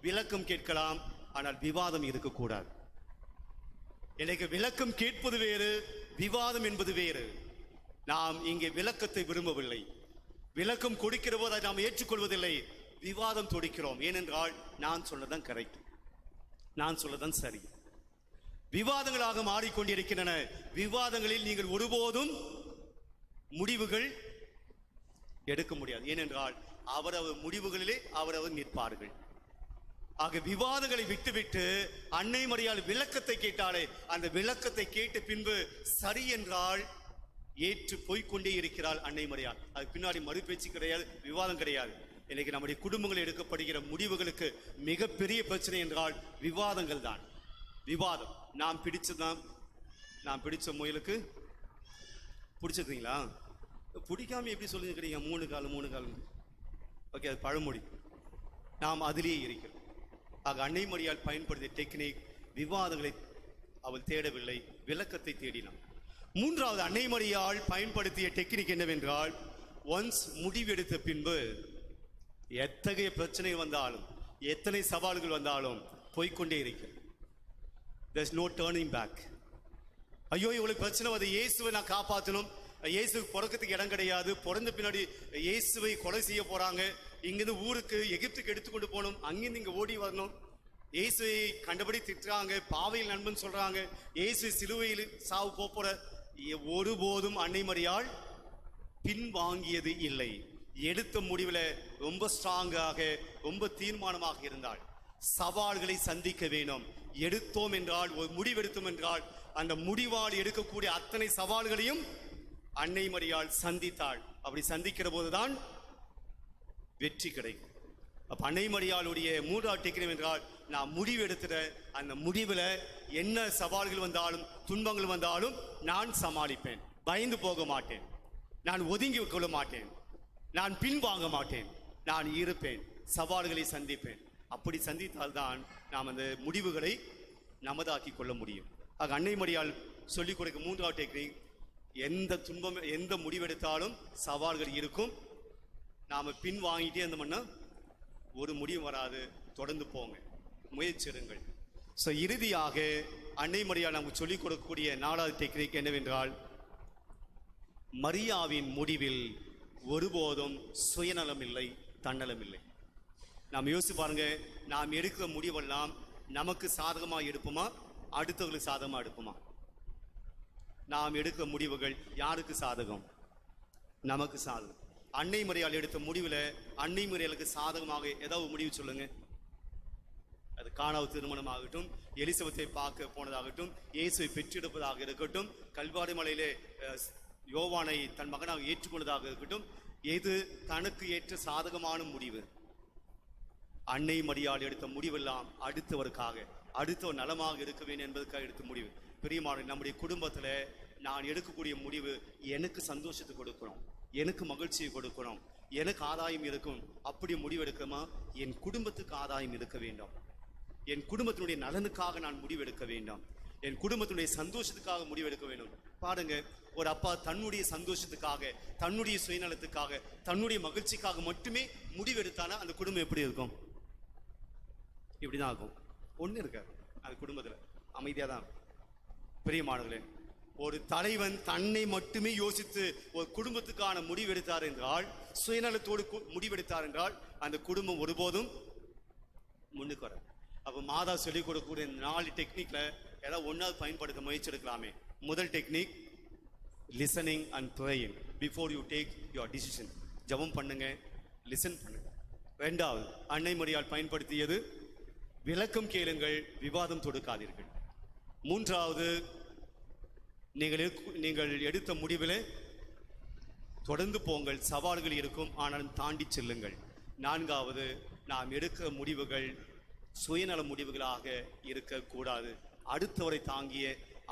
விளக்கம் கேட்கலாம், ஆனால் விவாதம் இருக்கக்கூடாது. எனக்கு விளக்கம் கேட்பது வேறு, விவாதம் என்பது வேறு. நாம் இங்கே விளக்கத்தை விரும்பவில்லை. விளக்கம் கொடுக்கிற போது அதை நாம் ஏற்றுக்கொள்வதில்லை, விவாதம் தொடுக்கிறோம். ஏனென்றால் நான் சொல்லதான் கரெக்ட், நான் சொல்லதான் சரி. விவாதங்களாக மாறிக்கொண்டிருக்கின்றன. விவாதங்களில் நீங்கள் ஒருபோதும் முடிவுகள் எடுக்க முடியாது. ஏனென்றால் அவரவர் முடிவுகளிலே அவரவர் நிற்பார்கள். ஆக விவாதங்களை விட்டுவிட்டு அன்னை மரியாள் விளக்கத்தை கேட்டாலே அந்த விளக்கத்தை கேட்ட பின்பு சரி என்றால் ஏற்று போய்கொண்டே இருக்கிறாள் அன்னை மரியாள். அது பின்னாடி மறுபேச்சு கிடையாது, விவாதம் கிடையாது. இன்னைக்கு நம்முடைய குடும்பங்களில் எடுக்கப்படுகிற முடிவுகளுக்கு மிகப்பெரிய பிரச்சனை என்றால் விவாதங்கள் தான். விவாதம். நான் பிடிச்ச முயலுக்கு பிடிச்சிருக்கீங்களா? பிடிக்காம எப்படி சொல்லிருக்கிறீங்க? 3 கால். ஓகே, அது பழமொழி. நாம் அதிலேயே இருக்கிறோம். ஆக அன்னை மரியாள் பயன்படுத்திய டெக்னிக், விவாதங்களை அவள் தேடவில்லை, விளக்கத்தை தேடினாள். மூன்றாவது அன்னை மரியாள் பயன்படுத்திய டெக்னிக் என்னவென்றால், ஒன்ஸ் முடிவெடுத்த பின்பு எத்தகைய பிரச்சனை வந்தாலும் எத்தனை சவால்கள் வந்தாலும் போய்கொண்டே இருக்கிறது. There's no turning back. ஐயோ இவ்வளவு பிரச்சனை வந்து இயேசுவை நான் காப்பாற்றணும், இயேசுக்கு பிறக்கிறதுக்கு இடம் கிடையாது, பிறந்த பின்னாடி இயேசுவை கொலை செய்ய போறாங்க, இங்கிருந்து ஊருக்கு எகிப்துக்கு எடுத்துக்கொண்டு போகணும், அங்கிருந்து இங்க ஓடி வரணும், இயேசுவை கண்டபடி திட்டுறாங்க, பாவையில் நண்பன் சொல்றாங்க, இயேசு சிலுவையில் சாவு போற. ஒருபோதும் அன்னை மரியாள் பின்வாங்கியது இல்லை. எடுத்த முடிவில் ரொம்ப ஸ்ட்ராங்காக, ரொம்ப தீர்மானமாக இருந்தாள். சவால்களை சந்திக்க வேணும். எடுத்தோம் என்றால், ஒரு முடிவெடுத்தோம் என்றால், அந்த முடிவால் எடுக்கக்கூடிய அத்தனை சவால்களையும் அன்னை மரியாள் சந்தித்தாள். அப்படி சந்திக்கிற போதுதான் வெற்றி கிடைக்கும். அப்ப அன்னை மரியாளுடைய மூன்றாவது டெக்னிக் என்றால், நான் முடிவு எடுத்துட்ட அந்த முடிவில் என்ன சவால்கள் வந்தாலும் துன்பங்கள் வந்தாலும் நான் சமாளிப்பேன், பயந்து போக மாட்டேன், நான் ஒதுங்கி கொள்ள மாட்டேன், நான் பின்வாங்க மாட்டேன், நான் இருப்பேன், சவால்களை சந்திப்பேன். அப்படி சந்தித்தால்தான் நாம் அந்த முடிவுகளை நமதாக்கி கொள்ள முடியும். ஆக அன்னை மரியாள் சொல்லிக் கொடுக்க மூன்றாவது டெக்னிக், எந்த துன்பம் எந்த முடிவெடுத்தாலும் சவால்கள் இருக்கும், நாம பின் வாங்கிட்டே இருந்தோம்னா ஒரு முடிவு வராது. தொடர்ந்து போங்க, முயற்சிடுங்கள். ஸோ இறுதியாக அன்னை மரியாள் நமக்கு சொல்லிக் கொடுக்கக்கூடிய 4வது டெக்னிக் என்னவென்றால், மரியாவின் முடிவில் ஒருபோதும் சுயநலம் இல்லை, தன்னலம் இல்லை. நாம் யோசிச்சு பாருங்க, நாம் எடுக்கிற முடிவெல்லாம் நமக்கு சாதகமாக எடுப்போமா, அடுத்தவர்களுக்கு சாதகமாக எடுப்போமா? நாம் எடுக்கிற முடிவுகள் யாருக்கு சாதகம்? நமக்கு சாதகம். அன்னை மரியாள் எடுத்த முடிவில் அன்னை மரியாளுக்கு சாதகமாக ஏதாவது முடிவு சொல்லுங்க. அது கானாவு திருமணம் ஆகட்டும், எலிசபெத்தை பார்க்க போனதாகட்டும், இயேசுவை பெற்றெடுப்பதாக இருக்கட்டும், கல்வாரி மலையிலே யோவானை தன் மகனாக ஏற்றுக்கொண்டதாக இருக்கட்டும், எது தனக்கு ஏற்ற சாதகமான முடிவு? அன்னை மரியாள் எடுத்த முடிவெல்லாம் அடுத்தவருக்காக, அடுத்தவர் நலமாக இருக்க வேண்டும் என்பதற்காக எடுத்த முடிவு. பிரியமான நம்முடைய குடும்பத்தில் நான் எடுக்கக்கூடிய முடிவு எனக்கு சந்தோஷத்தை கொடுக்கணும், எனக்கு மகிழ்ச்சியை கொடுக்கணும், எனக்கு ஆதாயம் இருக்கும். அப்படி முடிவெடுக்கமா? என் குடும்பத்துக்கு ஆதாயம் இருக்க வேண்டும், என் குடும்பத்தினுடைய நலனுக்காக நான் முடிவெடுக்க வேண்டும், என் குடும்பத்தினுடைய சந்தோஷத்துக்காக முடிவெடுக்க வேண்டும். பாருங்க, ஒரு அப்பா தன்னுடைய சந்தோஷத்துக்காக, தன்னுடைய சுயநலத்துக்காக, தன்னுடைய மகிழ்ச்சிக்காக மட்டுமே முடிவெடுத்தானா அந்த குடும்பம் எப்படி இருக்கும்? இப்படிதான் ஆகும். ஒண்ணு இருக்காது அந்த குடும்பத்துல, அமைதியா தான். பிரியமானவர்களே, ஒரு தலைவன் தன்னை மட்டுமே யோசித்து ஒரு குடும்பத்துக்கான முடிவெடுத்தார் என்றால், சுயநலத்தோடு முடிவெடுத்தார் என்றால், அந்த குடும்பம் ஒருபோதும் முன்னுக்கு வர. அப்போ மாதா சொல்லிக் கொடுக்கக்கூடிய 4 டெக்னிக்ல ஏதாவது ஒன்றாவது பயன்படுத்த முயற்சி எடுக்கலாமே. முதல் technique, listening and praying before you take your decision. ஜெபம் பண்ணுங்க, லிசன் பண்ணுங்க. 2வது அன்னை மரியாள் பயன்படுத்தியது, விளக்கம் கேளுங்கள், விவாதம் தொடுக்காதீர்கள். 3வது, நீங்கள் எடுத்த முடிவில் தொடர்ந்து போங்கள், சவால்கள் இருக்கும், ஆனாலும் தாண்டி செல்லுங்கள். 4வது, நாம் எடுக்க முடிவுகள் சுயநல முடிவுகளாக இருக்கக்கூடாது, அடுத்தவரை தாங்கிய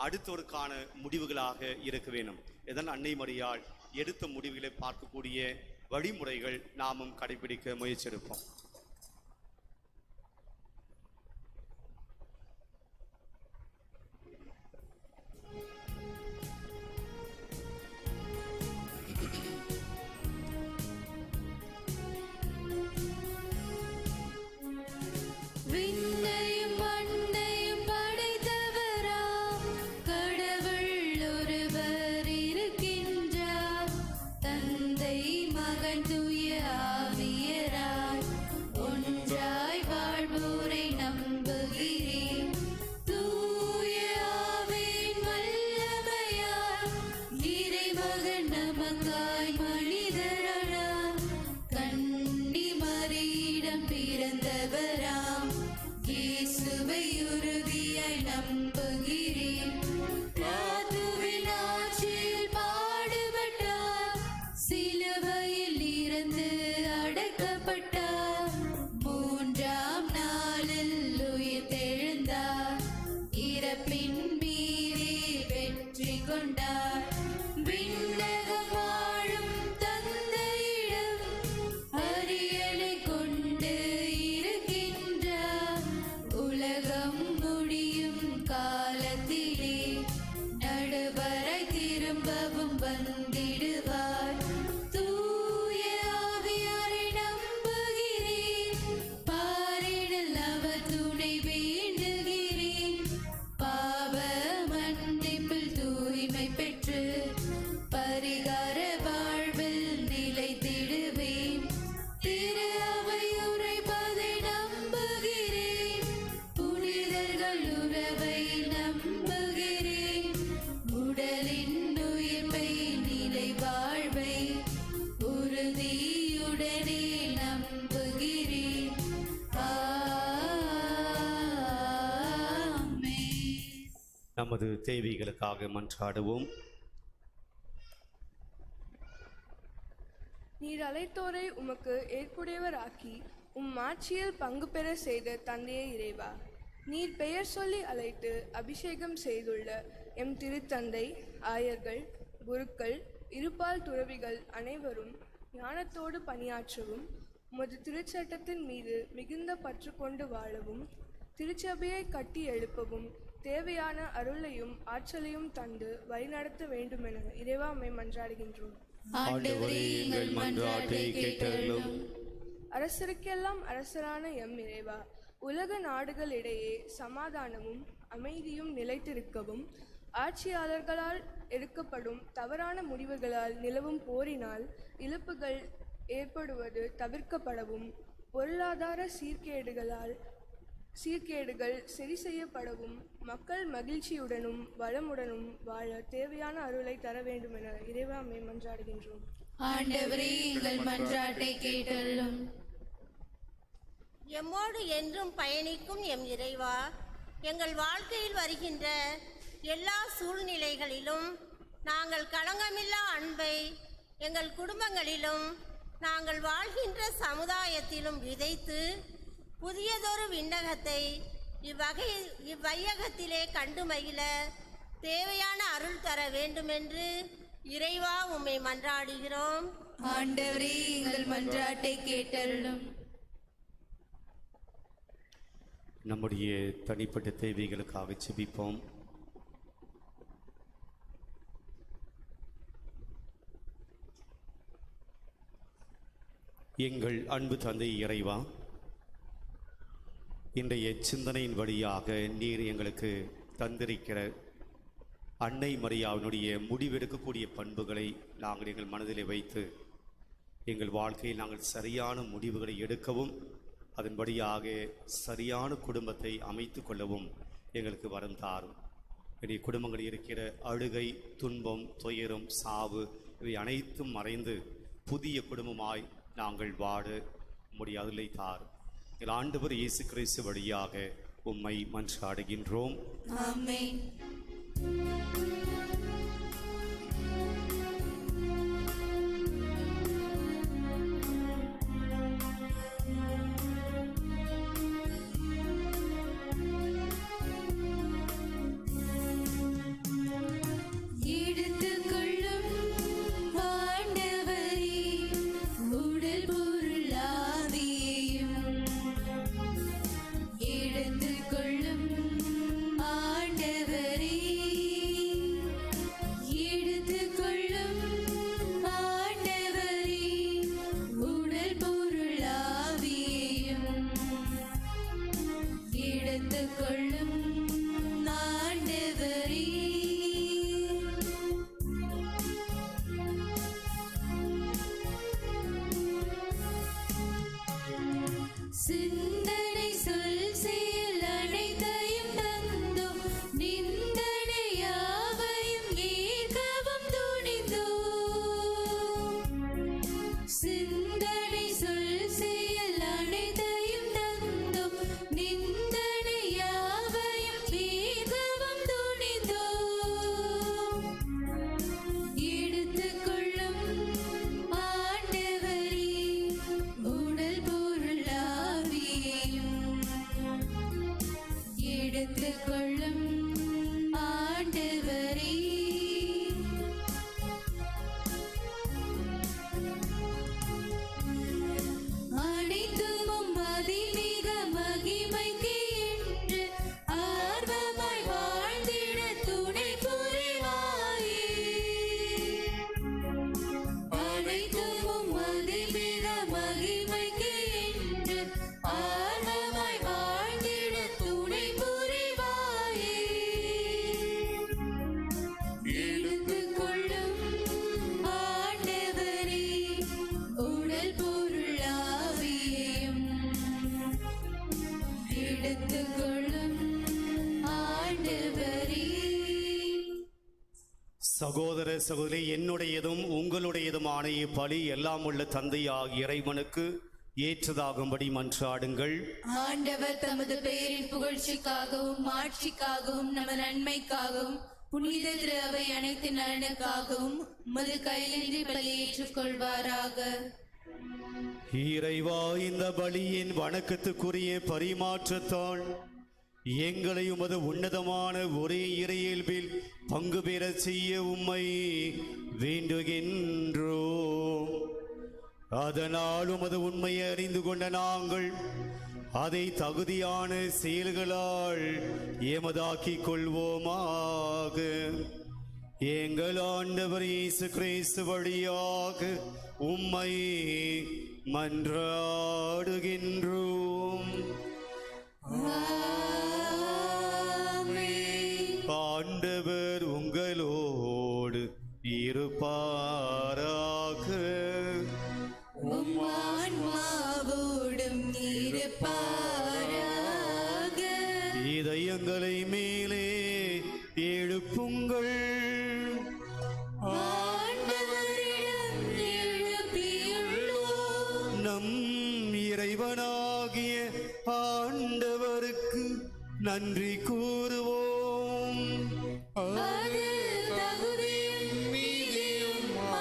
அடுத்தவருக்கான முடிவுகளாக இருக்க வேண்டும். இதன் அன்னை மரியாள் எடுத்த முடிவுகளை பார்க்கக்கூடிய வழிமுறைகள் நாமும் கடைபிடிக்க முயற்சி எடுப்போம். ஆண்டவராம் இயேசுவை உறுதியாய் நம்புகிறேன். பிலாத்துவின் ஆட்சியில் பாடுபட்டார், சிலுவையில் இறந்து அடக்கப்பட்டார், மூன்றாம் நாளில் உயிர்த்தெழுந்தார், இறப்பின் மீது வெற்றி கொண்டார். விண்ணகம் வாழும் தந்தையிடம் அரியணை கொண்டு இருக்கின்றார். உலகம் முடியும் காலத்திலே நடுவராய் திரும்பவும் வந்திடுவார். தூய ஆவியாரை நம்புகிறேன், பாரிடல் அவர் துணை வேண்டுகிறேன். பாவ மன்னிப்பில் தூய்மை பெற்று பரிகார வாழ்வில் நிலைத்திடுவேன். திரு அவை உரைப்பதை நம்புகிறேன், புனிதர்கள் உறவை நம்புகிறேன். உடலின் உயிர்ப்பை நிலை வாழ்வை உறுதியுடனே நம்புகிறேன். ஆமென். நமது தேவைகளுக்காக மன்றாடுவோம். நீர் அழைத்தோரை உமக்கு ஏற்புடையவராக்கி ஆட்சியில் பங்கு பெற செய்த தந்தையே இறைவா, நீர் பெயர் சொல்லி அழைத்து அபிஷேகம் செய்துள்ள எம் திருத்தந்தை, ஆயர்கள், குருக்கள், இருபால் துறவிகள் அனைவரும் ஞானத்தோடு பணியாற்றவும், உமது திருச்சட்டத்தின் மீது மிகுந்த பற்று கொண்டு வாழவும், திருச்சபையை கட்டி எழுப்பவும் தேவையான அருளையும் ஆற்றலையும் தந்து வழிநடத்த வேண்டுமென இறைவா உம்மை மன்றாடுகின்றோம். ஆண்டவரே, எங்கள் மன்றாட்டை கேட்டருளும். அரசருக்கெல்லாம் அரசரான எம் இறைவா, உலக நாடுகளிடையே சமாதானமும் அமைதியும் நிலைத்திருக்கவும், ஆட்சியாளர்களால் எடுக்கப்படும் தவறான முடிவுகளால் நிலவும் போரினால் இழப்புகள் ஏற்படுவது தவிர்க்கப்படவும், பொருளாதார சீர்கேடுகள் சரி செய்யப்படவும், மக்கள் மகிழ்ச்சியுடனும் வளமுடனும் வாழ தேவையான அருளை தர வேண்டுமென இறைவா உம்மை மன்றாடுகின்றோம். ஆண்டவரே, எங்கள் மன்றாட்டை கேட்டருளும். எம்மோடு என்றும் பயணிக்கும் எம் இறைவா, எங்கள் வாழ்க்கையில் வருகின்ற எல்லா சூழ்நிலைகளிலும் நாங்கள் களங்கமில்லா அன்பை எங்கள் குடும்பங்களிலும் நாங்கள் வாழ்கின்ற சமுதாயத்திலும் விதைத்து புதியதொரு விண்ணகத்தை இவ்வையகத்திலே கண்டு மகிழ தேவையான அருள் தர வேண்டுமென்று இறைவா உம்மை மன்றாடுகிறோம். ஆண்டவரே, எங்கள் மன்றாட்டை கேட்டருளும். நம்முடைய தனிப்பட்ட தேவைகளுக்காக செபிப்போம். எங்கள் அன்பு தந்தை இறைவா, இன்றைய சிந்தனையின் வழியாக நீர் எங்களுக்கு தந்திருக்கிற அன்னை மரியாவினுடைய முடிவெடுக்கக்கூடிய பண்புகளை நாங்கள் எங்கள் மனதிலே வைத்து எங்கள் வாழ்க்கையில் நாங்கள் சரியான முடிவுகளை எடுக்கவும், அதன்படியாக சரியான குடும்பத்தை அமைத்து கொள்ளவும் எங்களுக்கு வரம் தாரும். என்னுடைய குடும்பங்களில் இருக்கிற அழுகை, துன்பம், துயரம், சாவு இவை அனைத்தும் மறைந்து புதிய குடும்பமாய் நாங்கள் வாழ முடியாதலை தாரும். எங்கள் ஆண்டவர் இயேசு கிறிஸ்து வழியாக உம்மை மன்றாடுகின்றோம். ஆமென். எடுத்துக்கொள்ளும் ஆண்டவரே, உடல் பொருள் ஆவியையும். எடுத்துக்கொள்ளும் ஆண்டவரே, எடுத்துக்கொள்ளும் ஆண்டவரே, உடல் பொருள் ஆவியையும். எடுத்துக்கொள்ளும் ஆண்டவரே. சிந்தனை சொல் செயல் அனைத்தையும் தந்தோம், நிந்தனை யாவையும் ஏற்கவும் துணிந்தோம். சிந்தனை சொல் செயல் அனைத்தையும் தந்தோம், எடுத்துக்கொள்ளும் ஆண்டவரே. சகோதர சகோதரி, என்னுடையதும் உங்களுடையதுமான இப்பலி எல்லாம் உள்ள தந்தையாகிய இறைவனுக்கு ஏற்றதாகும்படி மன்றாடுங்கள். ஆண்டவர் தமது பெயரின் புகழ்ச்சிக்காகவும் மாட்சிக்காகவும் நமது நன்மைக்காகவும் புனித திரு அவை அனைத்து நலனுக்காகவும் உமது கையிலின்றி பலியை ஏற்றுக்கொள்வாராக. இறைவா, இந்த பலியின் வணக்கத்துக்குரிய பரிமாற்றத்தால் எங்களை உமது உன்னதமான ஒரே இறையியல்பில் பங்கு பெற செய்ய உம்மை வேண்டுகின்றோம். அதனால் உமது உண்மையை அறிந்து கொண்ட நாங்கள் அதை தகுதியான செயல்களால் எமதாக்கிக் கொள்வோமாக. எங்கள் ஆண்டவர் இயேசு கிறிஸ்து வழியாக உம்மை மன்றாடுகின்றோம். ஆண்டவர் உங்களோடு இருப்பாராக. ஆன்மாவோடும் இருப்பாராக. இதயங்களை மேலே எழுப்புங்கள். ஆண்டவரிடம் எழுப்பியுள்ளோம். நம் இறைவனாகிய ஆண்டவருக்கு நன்றி கூறுவோம். அது தகுதியும் நீதியுமானதே.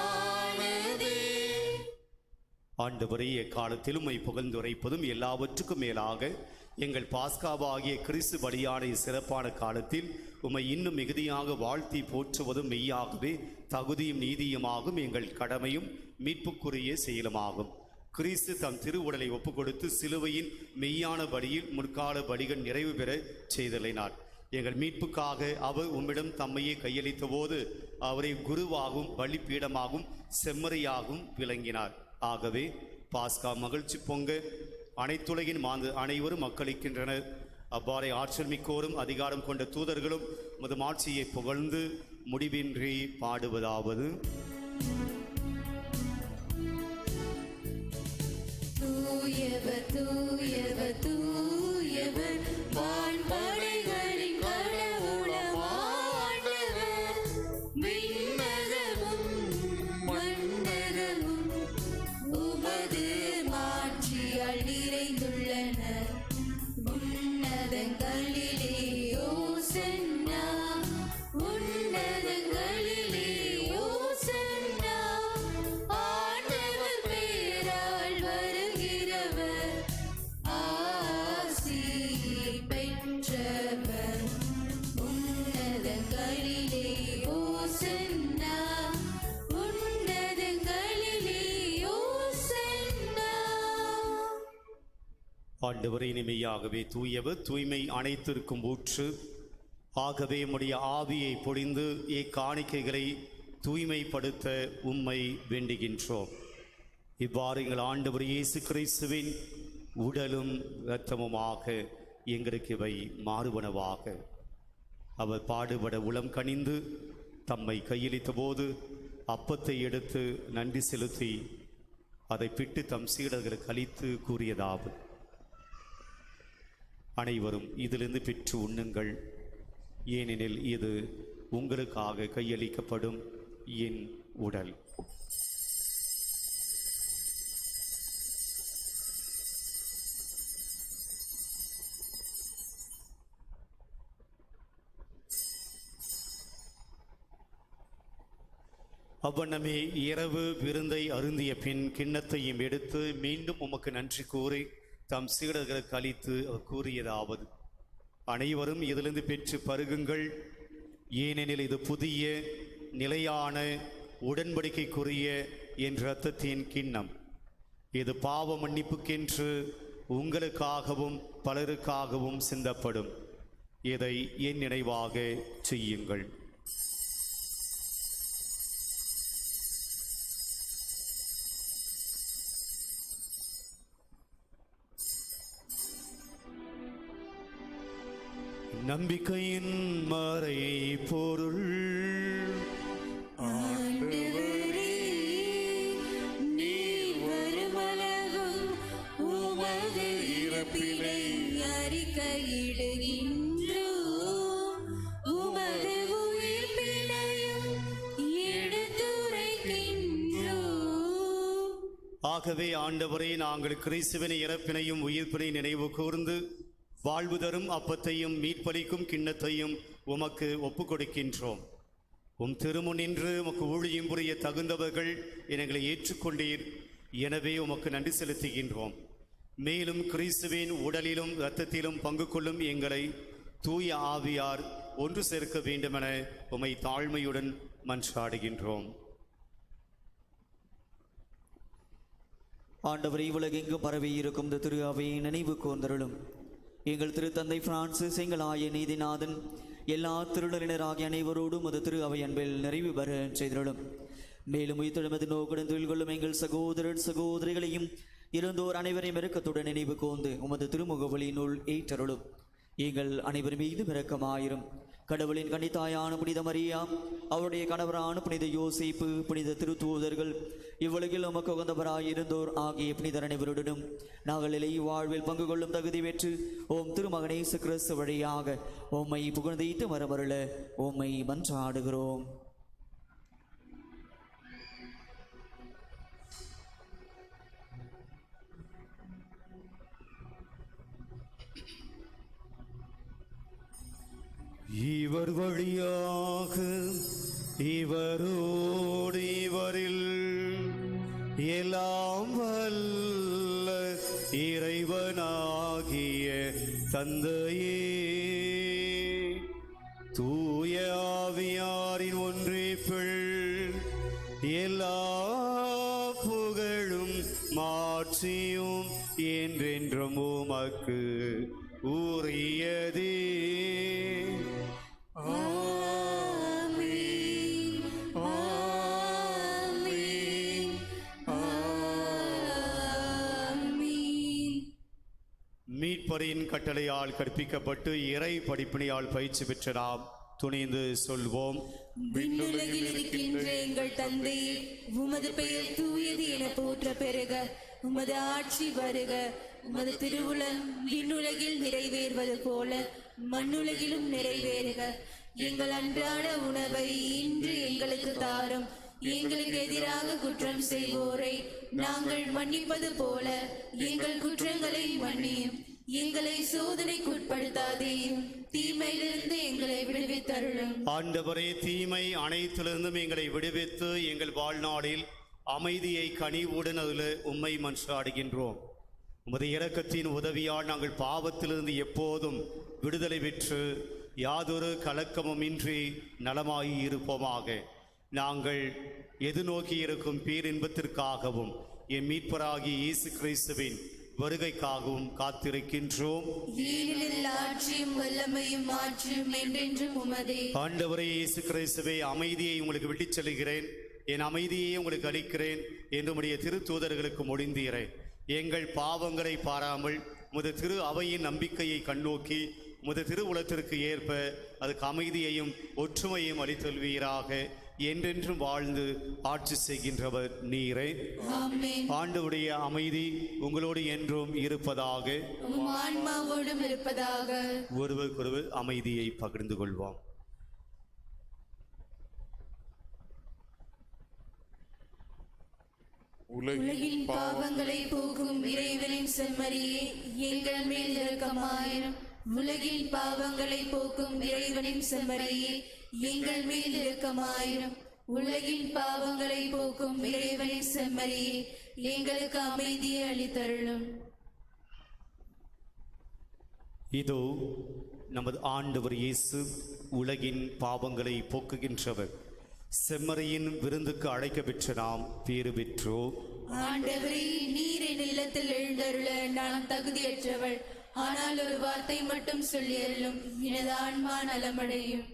ஆண்டவரே, எக்காலத்திலும் உம்மை புகழ்ந்துரைப்பதும் எல்லாவற்றுக்கும் மேலாக எங்கள் பாஸ்காவாகிய கிறிஸ்து பலியான சிறப்பான காலத்தில் உம்மை இன்னும் மிகுதியாக வாழ்த்தி போற்றுவதும் மெய்யாகவே தகுதியும் நீதியுமாகும் எங்கள் கடமையும் மீட்புக்குரிய செயலுமாகும். கிறிஸ்து தம் திருவுடலை ஒப்புக்கொடுத்து சிலுவையின் மெய்யான பலியில் முற்கால பலிகள் நிறைவு பெற செய்தலினார். எங்கள் மீட்புக்காக அவர் உம்மிடம் தம்மையே கையளித்த போது அவரை குருவாகவும் பலிப்பீடமாகவும் செம்மறையாகவும் விளங்கினார். ஆகவே பாஸ்கா மகிழ்ச்சி பொங்க அனைத்துலகின் மாந்து அனைவரும் மக்களிக்கின்றனர். அவ்வாறே ஆற்றல் மிக்கோரும் அதிகாரம் கொண்ட தூதர்களும் உமது மாட்சியை புகழ்ந்து முடிவின்றி பாடுவதாவது: தூயவர் தூயவர் தூயவர் வான்படைகளின் கடவுளமானவர். விண்ணகமும் மண்ணகமும் உமது மாட்சியால் நிறைந்துள்ளன. உன்னதங்களிலே ஓசன்னா, உன்னதங்களிலே ஓசன்னா. ஆண்டவர் பேரால் வருகிறவர் ஆசி பெற்றவர். உன்னதங்களிலே ஓசன்னா, உன்னதங்களிலே ஓசன்னா. ஆண்டவரே, இனிமையாகவே தூயவர், தூய்மை அனைத்திற்கும் ஊற்று. ஆகவே உம்முடைய ஆவியை பொழிந்து இக்காணிக்கைகளை தூய்மைப்படுத்த உம்மை வேண்டுகின்றோம். இவ்வாறு எங்கள் ஆண்டவர் இயேசு கிறிஸ்துவின் உடலும் இரத்தமுமாக எங்களுக்கு இவை மாறுவனவாக. அவர் பாடுபட உளம் கனிந்து தம்மை கையளித்த போது அப்பத்தை எடுத்து நன்றி செலுத்தி அதை பிட்டு தம் சீடர்களுக்கு அளித்து கூறியதாவது: அனைவரும் இதிலிருந்து பெற்று உண்ணுங்கள், ஏனெனில் இது உங்களுக்காக கையளிக்கப்படும் என் உடல். அவ்வண்ணமே இரவு விருந்தை அருந்திய பின் கிண்ணத்தையும் எடுத்து மீண்டும் உமக்கு நன்றி கூறி தம் சீடர்களுக்கு அளித்து அவர் கூறியதாவது: அனைவரும் இதிலிருந்து பெற்று பருகுங்கள், ஏனெனில் இது புதிய நிலையான உடன்படிக்கைக்குரிய என் இரத்தத்தின் கிண்ணம். இது பாவ மன்னிப்புக்கென்று உங்களுக்காகவும் பலருக்காகவும் சிந்தப்படும். இதை என் நினைவாக செய்யுங்கள். நம்பிக்கையின் மறை பொருள் ஆண்டவரே, நீர் வருமளவும் உமது இறப்பினை அறிக்கையிடுகின்றோம். உமது உயிர்ப்பினையும் எடுத்துரைக்கின்றோம். ஆகவே ஆண்டவரே, நாங்கள் கிறிஸ்துவின் இறப்பினையும் உயிர்ப்பினை நினைவு கூர்ந்து வாழ்வு தரும் அப்பத்தையும் மீட்பளிக்கும் கிண்ணத்தையும் உமக்கு ஒப்புக் கொடுக்கின்றோம். உம் திருமுன்னின்று உமக்கு ஊழியம் புரிய தகுந்தவர்கள் எங்களை ஏற்றுக்கொண்டீர். எனவே உமக்கு நன்றி செலுத்துகின்றோம். மேலும் கிறிஸ்துவின் உடலிலும் இரத்தத்திலும் பங்கு கொள்ளும் எங்களை தூய ஆவியார் ஒன்று சேர்க்க வேண்டுமென உம்மை தாழ்மையுடன் மன்றாடுகின்றோம். ஆண்டவரை, உலகெங்கும் பரவி இருக்கும் இந்த திரு அவையை நினைவு கூர்ந்தருளும். எங்கள் திருத்தந்தை பிரான்சிஸ், எங்கள் ஆய நீதிநாதன், எல்லா திருடரினராகிய அனைவரோடும் அது திரு அவை அன்பில் நிறைவு பெற செய்தருளும். மேலும் உயிர்த்தெழுமது நோக்குடன் தொழில் கொள்ளும் எங்கள் சகோதரர் சகோதரிகளையும் இருந்தோர் அனைவரையும் இரக்கத்துடன் நினைவு கூர்ந்து உமது திருமுகவலியினுள் ஏற்றருளும். எங்கள் அனைவர் மீது இரக்கமாயிரும். கடவுளின் கன்னித்தாயான புனித மரியா, அவருடைய கணவரான புனித யோசேப்பு, புனித திருத்தூதர்கள், இவ்வுலகில் உமக்கு உகந்தவராய் இருந்தோர் ஆகிய புனிதர் அனைவருடனும் நாங்கள் இலை வாழ்வில் பங்கு கொள்ளும் தகுதி பெற்று ஓம் திருமகன் இயேசு கிறிஸ்து வழியாக உம்மை புகழ்ந்தீட்டு வரமருள உம்மை மன்றாடுகிறோம். இவர் வழியாக இவரோடு இவரில் எல்லாம் வல்ல இறைவனாகிய தந்தையே, தூய ஆவியாரின் ஒன்றிப்பில் எல்லா புகழும் மாட்சியும் என்றென்றும் உமக்கு உரியதே. மீட்பரின் கட்டளையால் கற்பிக்கப்பட்டு இறை படிப்பினையால் பயிற்சி பெற்ற நாம் துணிந்து சொல்வோம். விண்ணுலகில் இருக்கின்ற எங்கள் தந்தையே, உமது பெயர் தூயது என போற்ற பெறுக. உமது ஆட்சி வருக. உமது திருவுளம் விண்ணுலகில் நிறைவேறுவது போல மண்ணுலகிலும் நிறைவேறுக. எங்கள் அன்றாட உணவை இன்று எங்களுக்கு தாரும். எங்களுக்கு எதிராக குற்றம் செய்வோரை நாங்கள் மன்னிப்பது போல எங்கள் குற்றங்களை மன்னியும். எங்களை சோதனைக்குட்படுத்தாதேயும், தீமையிலிருந்து எங்களை விடுவித்தருளும். ஆண்டவரே, தீமை அனைத்திலிருந்தும் எங்களை விடுவித்து எங்கள் வாழ்நாளில் அமைதியை கனிவுடன் அதில் உம்மை மன்றாடுகின்றோம். உமது இரக்கத்தின் உதவியால் நாங்கள் பாவத்திலிருந்து எப்போதும் விடுதலை பெற்று யாதொரு கலக்கமுமின்றி நலமாய் இருப்போமாக. நாங்கள் எதிர்நோக்கி இருக்கும் பேரின்பத்திற்காகவும் என் மீட்பராகிய இயேசு கிறிஸ்துவின் வருகைக்காகவும் காத்திருக்கின்றோம். ஏனெனில் ஆட்சியும் வல்லமையும் மாற்றியும் என்றென்றும் உமதே. ஆண்டவரே இயேசு கிறிஸ்துவே, அமைதியை உங்களுக்கு விட்டுச் செல்கிறேன், என் அமைதியை உங்களுக்கு அளிக்கிறேன் என்று உம்முடைய திருத்தூதர்களுக்கு மொழிந்தீரேன். எங்கள் பாவங்களை பாராமல் உமது திரு அவையின் நம்பிக்கையை கண்ணோக்கி உமது திருவுலத்திற்கு ஏற்ப அதுக்கு அமைதியையும் ஒற்றுமையும் அளித்தல்வீராக. என்றென்றும் வாழ்ந்து ஆட்சி செய்கின்றவர் நீரே. ஆமென். ஆண்டவருடைய அமைதி உங்களோடு என்றும் இருப்பதாக. உம் ஆன்மாவோடும் இருப்பதாக. ஒருவருக்கொருவர் அமைதியை பகிர்ந்து கொள்வோம். உலகின் பாவங்களை போக்கும் இறைவனின் செம்மறியே, எங்கள் மேல் இரக்கமாயிரும். உலகின் பாவங்களை போக்கும் இறைவனின் செம்மறியே, எங்கள் மேல் இரக்கமாயிரும். உலகின் பாவங்களை போக்கும் இறைவனின் செம்மறியே, எங்களுக்கு அமைதியை அளித்தருளும். இதோ நமது ஆண்டவர் இயேசு உலகின் பாவங்களை போக்குகின்றவர். செம்மறியின் விருந்துக்கு அழைக்க பெற்ற நாம் பேறு பெற்றோம். ஆண்டவரே, நீர் என் இல்லத்தில் எழுந்தருள நான் தகுதியற்றவள். ஆனால் ஒரு வார்த்தை மட்டும் சொல்லி அருளும், எனது ஆன்மா நலமடையும்.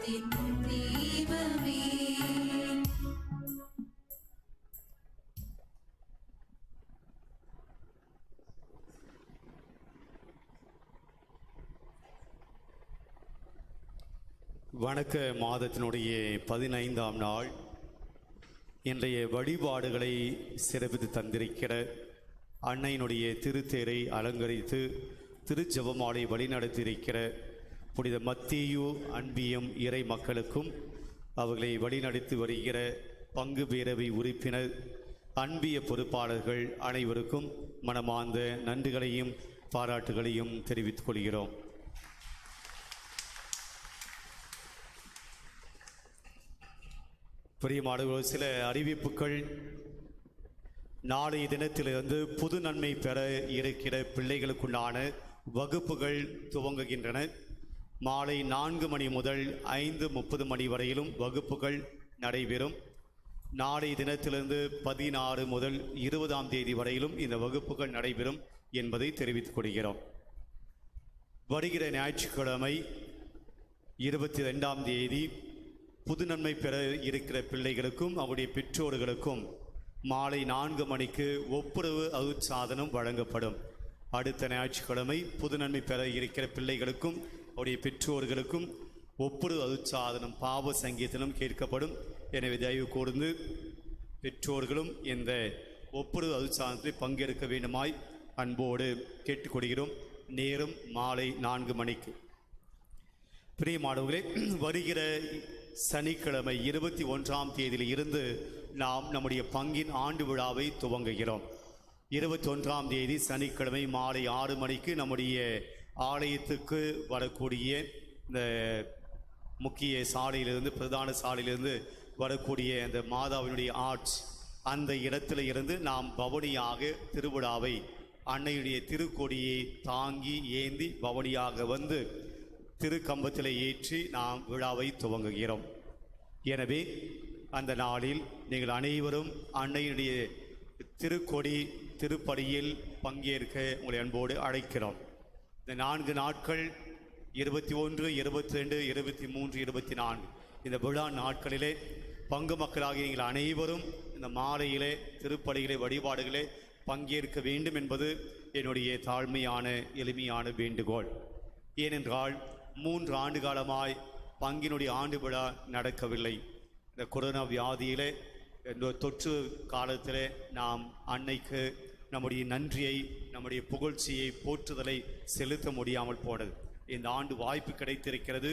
என் தெய்வமே. வணக்க மாதத்தினுடைய 15ஆம் நாள் இன்றைய வழிபாடுகளை சிறப்பித்து தந்திருக்கிற அன்னையினுடைய திருத்தேரை அலங்கரித்து திருஜெபமாலை வழிநடத்தியிருக்கிற புனித மத்தேயு அன்பியம் இறை மக்களுக்கும் அவர்களை வழிநடத்தி வருகிற பங்கு பேரவை உறுப்பினர் அன்பிய பொறுப்பாளர்கள் அனைவருக்கும் மனமார்ந்த நன்றிகளையும் பாராட்டுகளையும் தெரிவித்துக் கொள்கிறோம். பிரியமானவர்களே, சில அறிவிப்புகள். நாளைய தினத்திலிருந்து புது நன்மை பெற இருக்கிற பிள்ளைகளுக்குண்டான வகுப்புகள் துவங்குகின்றன. மாலை 4 மணி முதல் 5:30 மணி வரையிலும் வகுப்புகள் நடைபெறும். நாளைய தினத்திலிருந்து 16 முதல் 20ஆம் தேதி வரையிலும் இந்த வகுப்புகள் நடைபெறும் என்பதை தெரிவித்துக் கொள்கிறோம். வருகிற ஞாயிற்றுக்கிழமை 22ஆம் தேதி புது நன்மை பெற இருக்கிற பிள்ளைகளுக்கும் அவருடைய பெற்றோர்களுக்கும் மாலை 4 மணிக்கு ஒப்புரவு அருட்சாதனம் வழங்கப்படும். அடுத்த ஞாயிற்றுக்கிழமை புது நன்மை பெற இருக்கிற பிள்ளைகளுக்கும் அவருடைய பெற்றோர்களுக்கும் ஒப்புரவு அருட்சாதனம் பாவ சங்கீதனம் கேட்கப்படும். எனவே தயவு கூர்ந்து பெற்றோர்களும் இந்த ஒப்புரவு அருட்சாதனத்தில் பங்கேற்க வேண்டுமாய் அன்போடு கேட்டுக்கொள்கிறோம். நேரம் மாலை 4 மணிக்கு. பிரியமானவர்களே, வருகிற சனிக்கிழமை 21ஆம் தேதியில் இருந்து நாம் நம்முடைய பங்கின் ஆண்டு விழாவை துவங்குகிறோம். 21ஆம் தேதி சனிக்கிழமை மாலை 6 மணிக்கு நம்முடைய ஆலயத்துக்கு வரக்கூடிய இந்த முக்கிய சாலையிலிருந்து பிரதான சாலையிலிருந்து வரக்கூடிய அந்த மாதாவினுடைய ஆர்ட்ஸ் அந்த இடத்துல இருந்து நாம் பவனியாக திருவிழாவை அன்னையுடைய திருக்கொடியை தாங்கி ஏந்தி பவனியாக வந்து திருக்கம்பத்தில் ஏற்றி நாம் விழாவை துவங்குகிறோம். எனவே அந்த நாளில் நீங்கள் அனைவரும் அன்னையுடைய திருக்கொடி திருப்படியில் பங்கேற்க உங்களை அன்போடு அழைக்கிறோம். இந்த 4 நாட்கள் 21, 22, 23, 24 இந்த விழா நாட்களிலே பங்கு மக்களாகிய நீங்கள் அனைவரும் இந்த மாலையிலே திருப்படியிலே வழிபாடுகளே பங்கேற்க வேண்டும் என்பது என்னுடைய தாழ்மையான எளிமையான வேண்டுகோள். ஏனென்றால் 3 ஆண்டு காலமாய் பங்கினுடைய ஆண்டு விழா நடக்கவில்லை. இந்த கொரோனா வியாதியிலே இந்த தொற்று காலத்திலே நாம் அன்னைக்கு நம்முடைய நன்றியை நம்முடைய புகழ்ச்சியை போற்றுதலை செலுத்த முடியாமல் போனது. இந்த ஆண்டு வாய்ப்பு கிடைத்திருக்கிறது.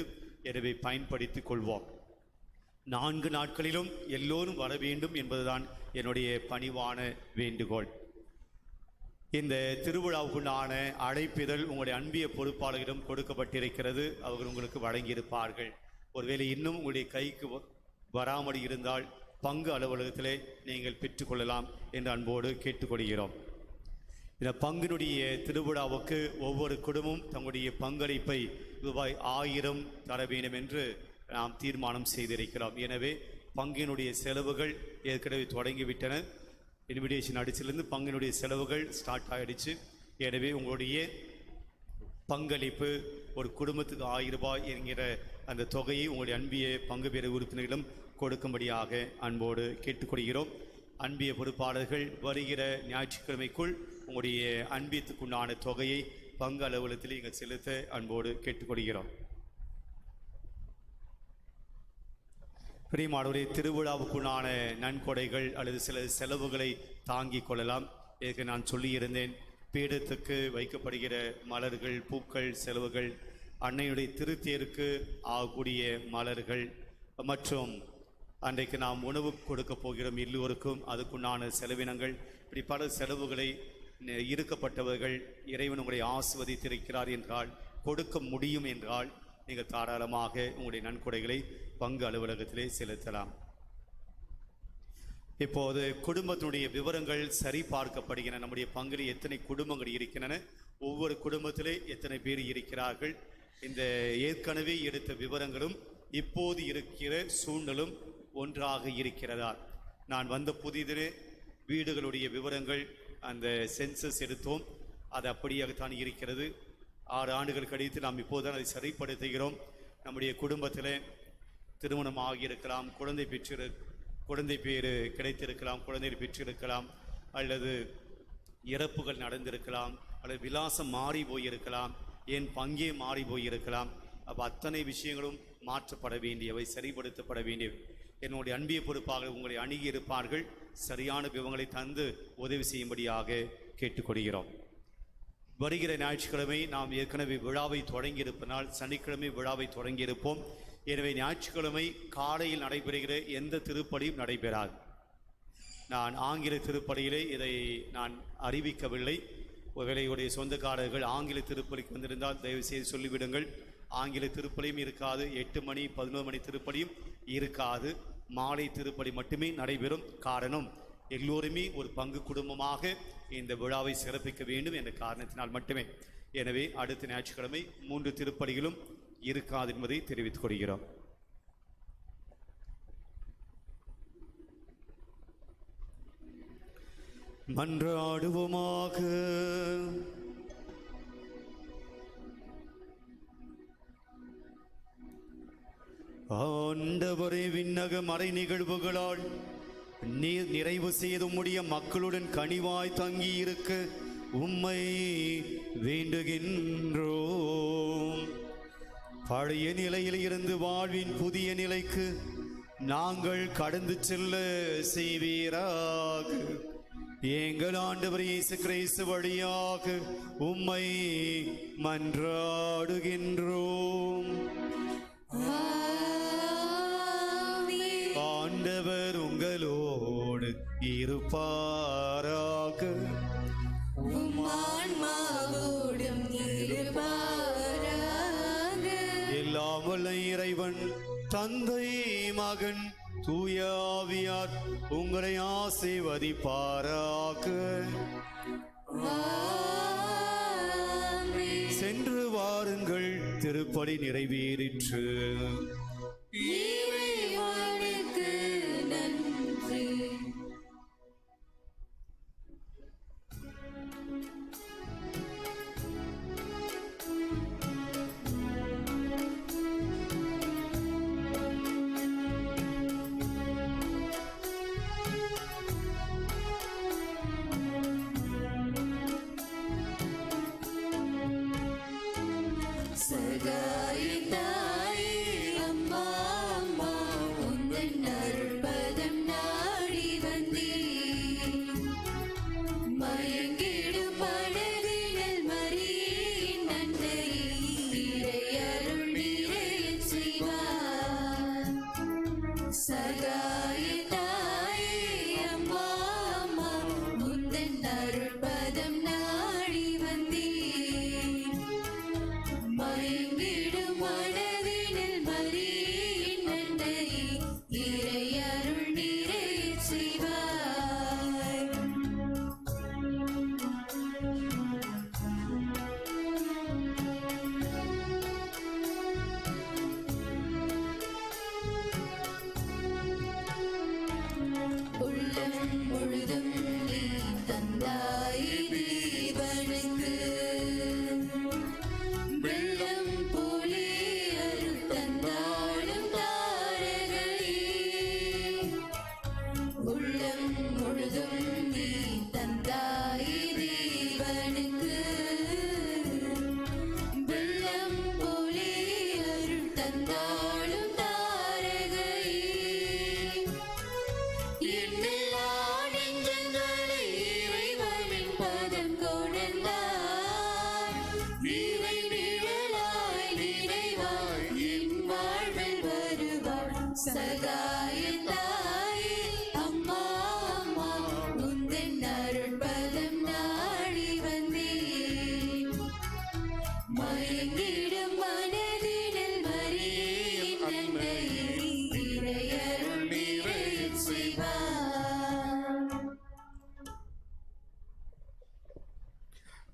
எனவே பயன்படுத்திக் கொள்வோம். 4 நாட்களிலும் எல்லோரும் வர வேண்டும் என்பதுதான் என்னுடைய பணிவான வேண்டுகோள். இந்த திருவிழாவுக்குண்டான அழைப்பிதழ் உங்களுடைய அன்பிய பொறுப்பாளர்களிடம் கொடுக்கப்பட்டிருக்கிறது. அவர்கள் உங்களுக்கு வழங்கியிருப்பார்கள். ஒருவேளை இன்னும் உங்களுடைய கைக்கு வராமல் இருந்தால் பங்கு அலுவலகத்திலே நீங்கள் பெற்றுக்கொள்ளலாம் என்று அன்போடு கேட்டுக்கொள்கிறோம். இந்த பங்கினுடைய திருவிழாவுக்கு ஒவ்வொரு குடும்பமும் தங்களுடைய பங்களிப்பை ரூபாய் 1000 தர வேண்டும் என்று நாம் தீர்மானம் செய்திருக்கிறோம். எனவே பங்கினுடைய செலவுகள் ஏற்கனவே தொடங்கிவிட்டன. இன்விடேஷன் அடிச்சிலிருந்து பங்கினுடைய செலவுகள் ஸ்டார்ட் ஆகிடுச்சு. எனவே உங்களுடைய பங்களிப்பு ஒரு குடும்பத்துக்கு 1000 ரூபாய் என்கிற அந்த தொகையை உங்களுடைய அன்பிய பங்கு பெற உறுப்பினர்களிடம் கொடுக்கும்படியாக அன்போடு கேட்டுக்கொள்கிறோம். அன்பிய பொறுப்பாளர்கள் வருகிற ஞாயிற்றுக்கிழமைக்குள் உங்களுடைய அன்பியத்துக்குண்டான தொகையை பங்கு அலுவலகத்தில் இங்கே செலுத்த அன்போடு கேட்டுக்கொள்கிறோம். பிரியமானவரே, திருவிழாவுக்குண்டான நன்கொடைகள் அல்லது சில செலவுகளை தாங்கிக் கொள்ளலாம். இதற்கு நான் சொல்லியிருந்தேன். பீடத்துக்கு வைக்கப்படுகிற மலர்கள் பூக்கள் செலவுகள், அன்னையுடைய திருத்தேருக்கு ஆகக்கூடிய மலர்கள் மற்றும் அன்றைக்கு நாம் உணவு கொடுக்க போகிறோம் எல்லோருக்கும் அதுக்குண்டான செலவினங்கள், இப்படி பல செலவுகளை இருக்கப்பட்டவர்கள் இறைவன் உங்களை ஆசிர்வதித்திருக்கிறார் என்றால் கொடுக்க முடியும் என்றால் நீங்கள் தாராளமாக உங்களுடைய நன்கொடைகளை பங்கு அலுவலகத்திலே செலுத்தலாம். இப்போது குடும்பத்தினுடைய விவரங்கள் சரி பார்க்கப்படுகின்றன. நம்முடைய பங்கில் எத்தனை குடும்பங்கள் இருக்கின்றன, ஒவ்வொரு குடும்பத்திலே எத்தனை பேர் இருக்கிறார்கள், இந்த ஏற்கனவே எடுத்த விவரங்களும் இப்போது இருக்கிற சூழ்நிலும் ஒன்றாக இருக்கிறதா. நான் வந்த புதிதிலே வீடுகளுடைய விவரங்கள் அந்த சென்சஸ் எடுத்தோம். அது அப்படியாகத்தான் இருக்கிறது. 6 ஆண்டுகள் கழித்து நாம் இப்போதுதான் அதை சரிப்படுத்துகிறோம். நம்முடைய குடும்பத்தில் திருமணம் ஆகியிருக்கலாம், குழந்தை பேறு கிடைத்திருக்கலாம், குழந்தை பெற்றிருக்கலாம், அல்லது இறப்புகள் நடந்திருக்கலாம், அல்லது விலாசம் மாறி போயிருக்கலாம், என் பங்கே மாறி போயிருக்கலாம். அப்போ அத்தனை விஷயங்களும் மாற்றப்பட வேண்டியவை, சரிப்படுத்தப்பட வேண்டியவை. என்னுடைய அன்பிய பொறுப்பாக உங்களை அணுகி இருப்பார்கள். சரியான விவரங்களை தந்து உதவி செய்யும்படியாக கேட்டுக்கொள்கிறோம். வருகிற ஞாயிற்றுக்கிழமை நாம் ஏற்கனவே விழாவை தொடங்கியிருப்பதால் சனிக்கிழமை விழாவை தொடங்கியிருப்போம். எனவே ஞாயிற்றுக்கிழமை காலையில் நடைபெறுகிற எந்த திருப்பலியும் நடைபெறாது. நான் ஆங்கில திருப்பலியிலே இதை நான் அறிவிக்கவில்லை. ஒருவேளையுடைய சொந்தக்காரர்கள் ஆங்கில திருப்பலிக்கு வந்திருந்தால் தயவு செய்து சொல்லிவிடுங்கள். ஆங்கில திருப்பலியும் இருக்காது, 8 மணி 11 மணி திருப்பலியும் இருக்காது. மாலை திருப்பலி மட்டுமே நடைபெறும். காரணம், எல்லோருமே ஒரு பங்கு குடும்பமாக இந்த விழாவை சிறப்பிக்க வேண்டும் என்ற காரணத்தினால் மட்டுமே. எனவே அடுத்த ஞாயிற்றுக்கிழமை 3 திருப்பலிகளும் இருக்காது என்பதை தெரிவித்துக் கொள்கிறோம். மன்றாடுவோமாக. ஆண்டவரே, விண்ணக மறை நிகழ்வுகளால் நீர் நிறைவு செய்து உம்முடைய மக்களுடன் கனிவாய் தங்கியிருக்க உம்மை வேண்டுகின்றோம். பழைய நிலையில் இருந்து வாழ்வின் புதிய நிலைக்கு நாங்கள் கடந்து செல்ல செய்வீராக. எங்கள் ஆண்டவர் இயேசு கிறிஸ்து வழியாக உம்மை மன்றாடுகின்றோம். ஆண்டவர் உங்களோடு இருப்பாராக. எல்லாம் வல்ல இறைவன் தந்தை, மகன், தூய ஆவியார் உங்களை ஆசீர்வதிப்பாராக. சென்று வாருங்கள், திருப்பலி நிறைவேறிற்று.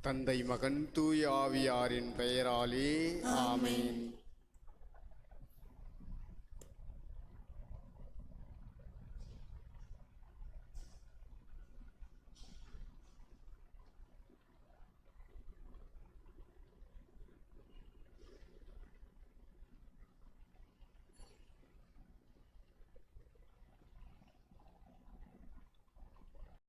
தந்தை, மகன், தூய ஆவியாரின் பெயராலே ஆமென்.